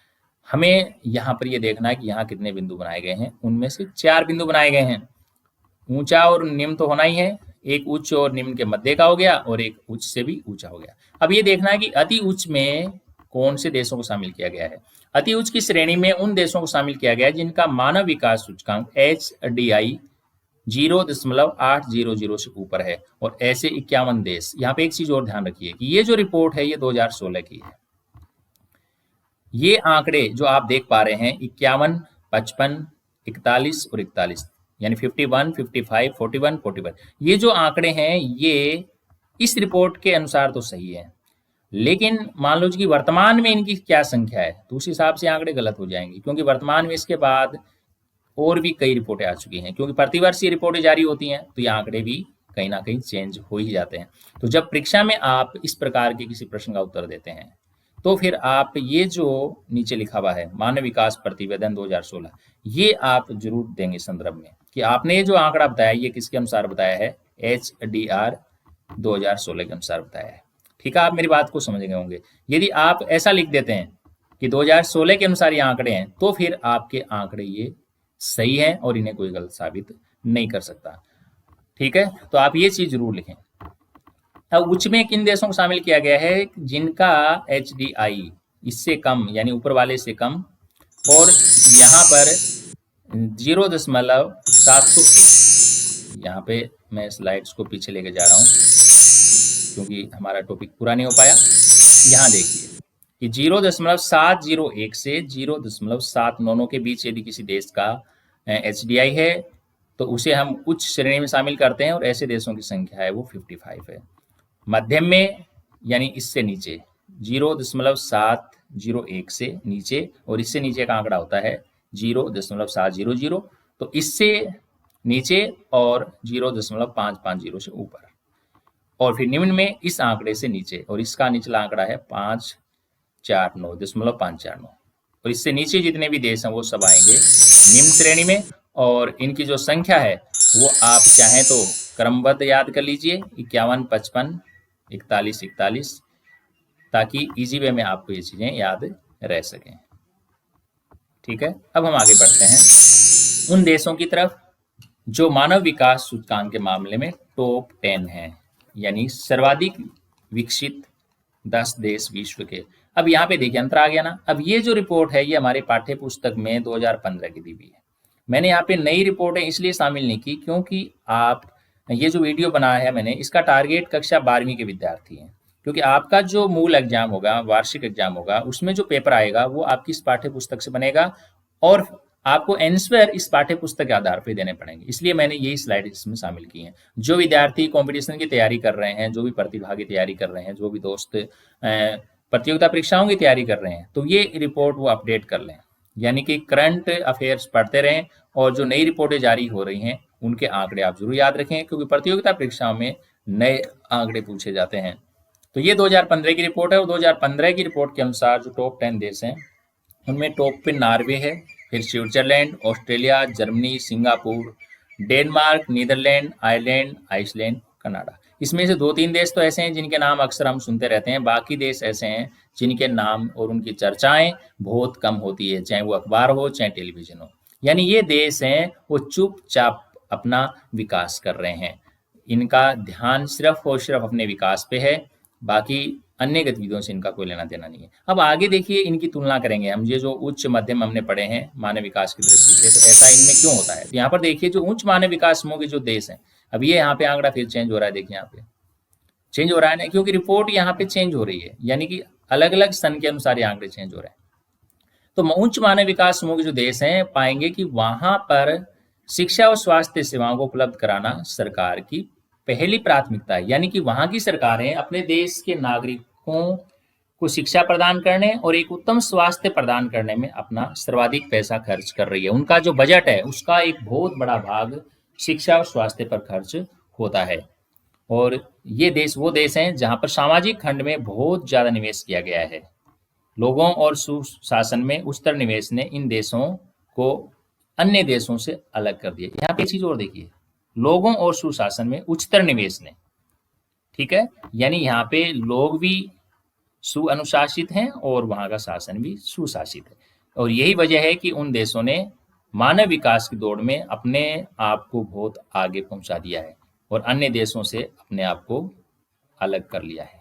हमें यहाँ पर ये देखना है कि यहाँ कितने बिंदु बनाए गए हैं। उनमें से 4 बिंदु बनाए गए हैं। ऊंचा और निम्न तो होना ही है, एक उच्च और निम्न के मध्य का हो गया, और एक उच्च से भी ऊंचा हो गया। अब ये देखना है कि अति उच्च में कौन से देशों को शामिल किया गया है। अति उच्च की श्रेणी में उन देशों को शामिल किया गया है जिनका मानव विकास सूचकांक HDI 0.800 से ऊपर है, और ऐसे 51 देश। यहाँ पे एक चीज और ध्यान रखिए कि ये जो रिपोर्ट है ये 2016 की है। ये आंकड़े जो आप देख पा रहे हैं 51, 55, 41 और 41, यानी 51, 55, 41, 41, ये जो आंकड़े हैं ये इस रिपोर्ट के अनुसार तो सही है, लेकिन मान लो कि वर्तमान में इनकी क्या संख्या है तो उस हिसाब से आंकड़े गलत हो जाएंगे, क्योंकि वर्तमान में इसके बाद और भी कई रिपोर्टें आ चुकी हैं। क्योंकि प्रतिवर्ष ये रिपोर्टें जारी होती हैं तो ये आंकड़े भी कहीं ना कहीं चेंज हो ही जाते हैं। तो जब परीक्षा में आप इस प्रकार के किसी प्रश्न का उत्तर देते हैं तो फिर आप ये जो नीचे लिखा हुआ है मानव विकास प्रतिवेदन 2016, ये आप जरूर देंगे संदर्भ में कि आपने ये जो आंकड़ा बताया ये किसके अनुसार बताया है, HDR 2016 के अनुसार बताया है। ठीक है, आप मेरी बात को समझ गए होंगे। यदि आप ऐसा लिख देते हैं कि 2016 के अनुसार ये आंकड़े हैं तो फिर आपके आंकड़े ये सही है और इन्हें कोई गलत साबित नहीं कर सकता। ठीक है, तो आप ये चीज जरूर लिखें। अब उच्च में किन देशों को शामिल किया गया है? जिनका HDI इससे कम यानी ऊपर वाले से कम, और यहाँ पर 0.701, यहाँ पे मैं स्लाइड्स को पीछे लेके जा रहा हूँ क्योंकि हमारा टॉपिक पूरा नहीं हो पाया। यहाँ देखिए कि 0.701 से 0.799 के बीच यदि किसी देश का HDI है तो उसे हम उच्च श्रेणी में शामिल करते हैं, और ऐसे देशों की संख्या है वो 55 है। मध्यम में यानी इससे नीचे 0.701 से नीचे, और इससे नीचे का आंकड़ा होता है 0.700, तो इससे नीचे और 0.550 से ऊपर, और फिर निम्न में इस आंकड़े से नीचे, और इसका निचला आंकड़ा है 549.549, और इससे नीचे जितने भी देश हैं वो सब आएंगे निम्न श्रेणी में। और इनकी जो संख्या है वो आप चाहें तो क्रमबद्ध याद कर लीजिए 51, 55, 41, 41, ताकि इजी वे में आपको ये चीजें याद रह सकें। ठीक है, अब हम आगे बढ़ते हैं उन देशों की तरफ जो मानव विकास सूचकांक के मामले में टॉप 10 हैं, यानी सर्वाधिक विकसित 10 देश विश्व के। अब यहाँ पे देखिए अंतर आ गया ना। अब ये जो रिपोर्ट है ये हमारे पाठ्य पुस्तक में 2015 की दी हुई है। मैंने यहाँ पे नई रिपोर्टें इसलिए शामिल नहीं की क्योंकि आप ये जो वीडियो बनाया है मैंने, इसका टारगेट कक्षा 12वीं के विद्यार्थी हैं, क्योंकि आपका जो मूल एग्जाम होगा, वार्षिक एग्जाम होगा, उसमें जो पेपर आएगा वो आपकी इस पाठ्य पुस्तक से बनेगा और आपको आंसर इस पाठ्य पुस्तक के आधार पर देने पड़ेंगे। इसलिए मैंने यही स्लाइड इसमें शामिल की हैं। जो विद्यार्थी कंपटीशन की तैयारी कर रहे हैं, जो भी प्रतिभागी तैयारी कर रहे हैं, जो भी दोस्त प्रतियोगिता परीक्षाओं की तैयारी कर रहे हैं, तो ये रिपोर्ट वो अपडेट कर लें, यानी कि करंट अफेयर्स पढ़ते रहें और जो नई रिपोर्टें जारी हो रही हैं उनके आंकड़े आप जरूर याद रखें, क्योंकि प्रतियोगिता परीक्षाओं में नए आंकड़े पूछे जाते हैं। तो ये 2015 की रिपोर्ट है और 2015 की रिपोर्ट के अनुसार जो टॉप 10 देश हैं उनमें टॉप पे नॉर्वे है, फिर Switzerland, Australia, Germany, Singapore, Denmark, Netherland, Ireland, Iceland, Canada. इसमें से 2-3 देश तो ऐसे हैं जिनके नाम अक्सर हम सुनते रहते हैं, बाकी देश ऐसे हैं जिनके नाम और उनकी चर्चाएं बहुत कम होती है, चाहे वो अखबार हो चाहे टेलीविजन हो। यानी ये देश हैं वो चुपचाप अपना विकास कर रहे हैं, इनका ध्यान सिर्फ और सिर्फ अपने विकास पे है, बाकी अन्य गतिविधियों से इनका कोई लेना देना नहीं है। अब आगे देखिए इनकी तुलना करेंगे हम, ये जो उच्च मध्यम हमने पढ़े हैं मानव विकास की दृष्टि से, तो ऐसा इनमें क्यों होता है। तो यहाँ पर देखिए जो उच्च मानव विकास समूह के जो देश हैं, अब ये यहाँ पे आंकड़ा फिर चेंज हो रहा है, देखिए यहाँ पे चेंज हो रहा है ना, क्योंकि रिपोर्ट यहाँ पे चेंज हो रही है, यानी कि अलग अलग सन के अनुसार ये आंकड़े चेंज हो रहे हैं। तो उच्च मानव विकास समूह के जो देश हैं पाएंगे कि वहां पर शिक्षा और स्वास्थ्य सेवाओं को उपलब्ध कराना सरकार की पहली प्राथमिकता है, यानी कि वहां की सरकारें अपने देश के नागरिकों को शिक्षा प्रदान करने और एक उत्तम स्वास्थ्य प्रदान करने में अपना सर्वाधिक पैसा खर्च कर रही है। उनका जो बजट है उसका एक बहुत बड़ा भाग शिक्षा और स्वास्थ्य पर खर्च होता है। और ये देश वो देश हैं जहां पर सामाजिक खंड में बहुत ज्यादा निवेश किया गया है। लोगों और सुशासन में उच्चतर निवेश ने इन देशों को अन्य देशों से अलग कर दिया। यहाँ पे चीज और देखिए, लोगों और सुशासन में उच्चतर निवेश ने, ठीक है, यानी यहाँ पे लोग भी सुअनुशासित हैं और वहां का शासन भी सुशासित है। और यही वजह है कि उन देशों ने मानव विकास की दौड़ में अपने आप को बहुत आगे पहुंचा दिया है और अन्य देशों से अपने आप को अलग कर लिया है।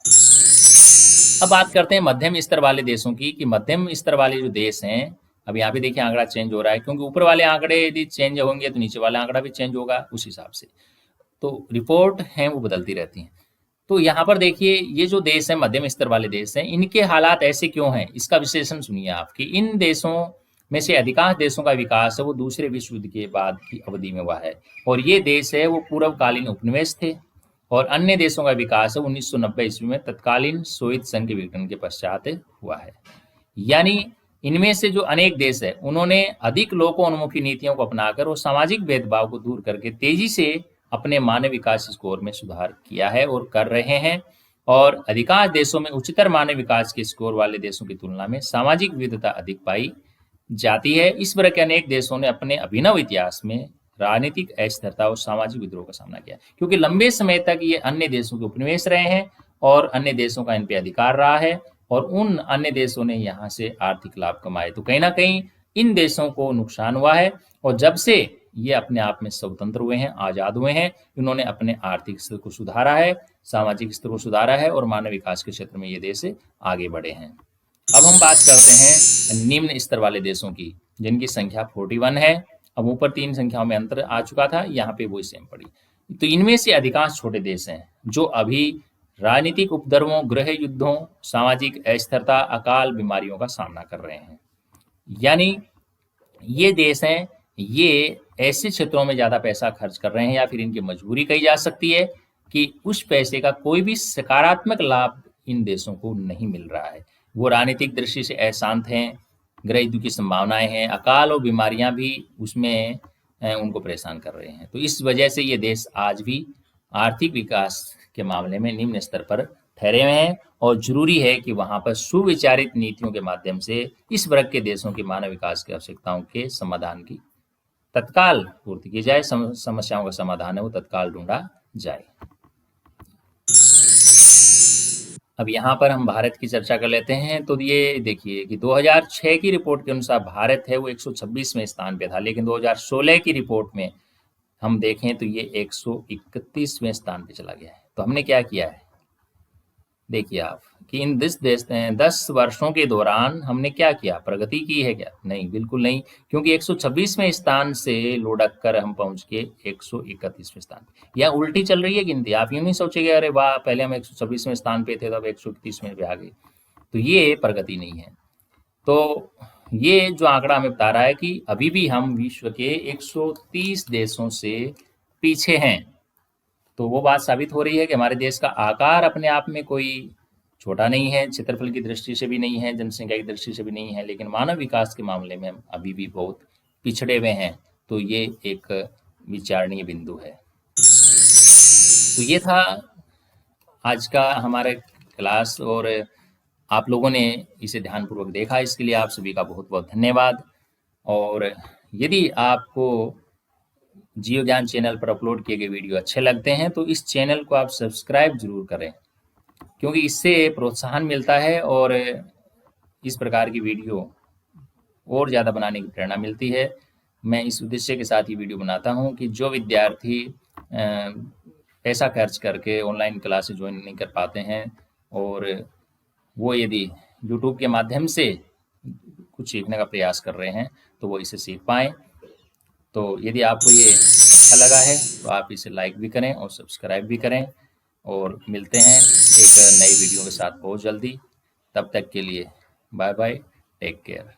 अब बात करते हैं मध्यम स्तर वाले देशों की, कि मध्यम स्तर वाले जो देश हैं, अब यहाँ पे देखिए आंकड़ा चेंज हो रहा है, क्योंकि ऊपर वाले आंकड़े यदि चेंज होंगे तो नीचे वाला आंकड़ा भी चेंज होगा उस हिसाब से। तो रिपोर्ट है वो बदलती रहती हैं। तो यहाँ पर देखिए ये जो देश है मध्यम स्तर वाले देश हैं, इनके हालात ऐसे क्यों हैं, इसका विश्लेषण सुनिए आप, कि इन देशों में से अधिकांश देशों का विकास है वो दूसरे विश्व युद्ध के बाद की अवधि में हुआ है, और ये देश है वो पूर्वकालीन उपनिवेश थे, और अन्य देशों का विकास है 1990 ईस्वी में तत्कालीन सोवियत संघ के विघटन के पश्चात हुआ है। यानी इनमें से जो अनेक देश है उन्होंने अधिक लोकोन्मुखी नीतियों को अपनाकर और सामाजिक भेदभाव को दूर करके तेजी से अपने मानव विकास स्कोर में सुधार किया है और कर रहे हैं। और अधिकांश देशों में उच्चतर मानव विकास के स्कोर वाले देशों की तुलना में सामाजिक विविधता अधिक पाई जाती है। इस तरह के अनेक देशों ने अपने अभिनव इतिहास में राजनीतिक अस्थिरता और सामाजिक विद्रोह का सामना किया, क्योंकि लंबे समय तक ये अन्य देशों के उपनिवेश रहे हैं और अन्य देशों का इन पे अधिकार रहा है, और उन अन्य देशों ने यहाँ से आर्थिक लाभ कमाए। तो कहीं ना कहीं इन देशों को नुकसान हुआ है, और जब से ये अपने आप में स्वतंत्र हुए हैं, आजाद हुए हैं, इन्होंने अपने आर्थिक स्तर को सुधारा है, सामाजिक स्तर को सुधारा है, और मानव विकास के क्षेत्र में ये देश आगे बढ़े हैं। अब हम बात करते हैं निम्न स्तर वाले देशों की, जिनकी संख्या 41 है। अब ऊपर 3 संख्याओं में अंतर आ चुका था, यहाँ पे वही सेम पड़ी। तो इनमें से अधिकांश छोटे देश हैं जो अभी राजनीतिक उपद्रवों, गृह युद्धों, सामाजिक अस्थिरता, अकाल बीमारियों का सामना कर रहे हैं। यानी ये देश हैं, ये ऐसे क्षेत्रों में ज्यादा पैसा खर्च कर रहे हैं, या फिर इनकी मजबूरी कही जा सकती है कि उस पैसे का कोई भी सकारात्मक लाभ इन देशों को नहीं मिल रहा है। वो राजनीतिक दृष्टि से अशांत हैं, गृह युद्ध की संभावनाएं हैं, अकाल और बीमारियां भी उसमें उनको परेशान कर रहे हैं। तो इस वजह से ये देश आज भी आर्थिक विकास के मामले में निम्न स्तर पर ठहरे हुए हैं, और जरूरी है कि वहां पर सुविचारित नीतियों के माध्यम से इस वर्ग के देशों की मानव विकास की आवश्यकताओं के समाधान की तत्काल पूर्ति की जाए, समस्याओं का समाधान है वो तत्काल ढूंढा जाए। अब यहाँ पर हम भारत की चर्चा कर लेते हैं। तो ये देखिए कि 2006 की रिपोर्ट के अनुसार भारत है वो 126वें स्थान पे था, लेकिन 2016 की रिपोर्ट में हम देखें तो ये 131वें स्थान पे चला गया है। तो हमने क्या किया है, देखिए आप कि इन 10 वर्षों के दौरान हमने क्या किया, प्रगति की है क्या? नहीं, बिल्कुल नहीं, क्योंकि 126वें स्थान से लुढ़क कर हम पहुंच के 131वें स्थान पे। या उल्टी चल रही है गिनती। आप यूं नहीं सोचेंगे अरे वाह पहले हम 126वें स्थान पे थे तो अब 131वें पे आ गए, तो ये प्रगति नहीं है। तो ये जो आंकड़ा हमें बता रहा है कि अभी भी हम विश्व के 130 देशों से पीछे हैं। तो वो बात साबित हो रही है कि हमारे देश का आकार अपने आप में कोई छोटा नहीं है, क्षेत्रफल की दृष्टि से भी नहीं है, जनसंख्या की दृष्टि से भी नहीं है, लेकिन मानव विकास के मामले में हम अभी भी बहुत पिछड़े हुए हैं। तो ये एक विचारणीय बिंदु है। तो ये था आज का हमारा क्लास, और आप लोगों ने इसे ध्यानपूर्वक देखा, इसके लिए आप सभी का बहुत बहुत धन्यवाद। और यदि आपको जियो ज्ञान चैनल पर अपलोड किए गए वीडियो अच्छे लगते हैं तो इस चैनल को आप सब्सक्राइब जरूर करें, क्योंकि इससे प्रोत्साहन मिलता है और इस प्रकार की वीडियो और ज़्यादा बनाने की प्रेरणा मिलती है। मैं इस उद्देश्य के साथ ही वीडियो बनाता हूं कि जो विद्यार्थी पैसा खर्च करके ऑनलाइन क्लासेस ज्वाइन नहीं कर पाते हैं, और वो यदि यूट्यूब के माध्यम से कुछ सीखने का प्रयास कर रहे हैं तो वो इसे सीख पाएँ। तो यदि आपको ये अच्छा लगा है तो आप इसे लाइक भी करें और सब्सक्राइब भी करें, और मिलते हैं एक नई वीडियो के साथ बहुत जल्दी। तब तक के लिए बाय बाय, टेक केयर।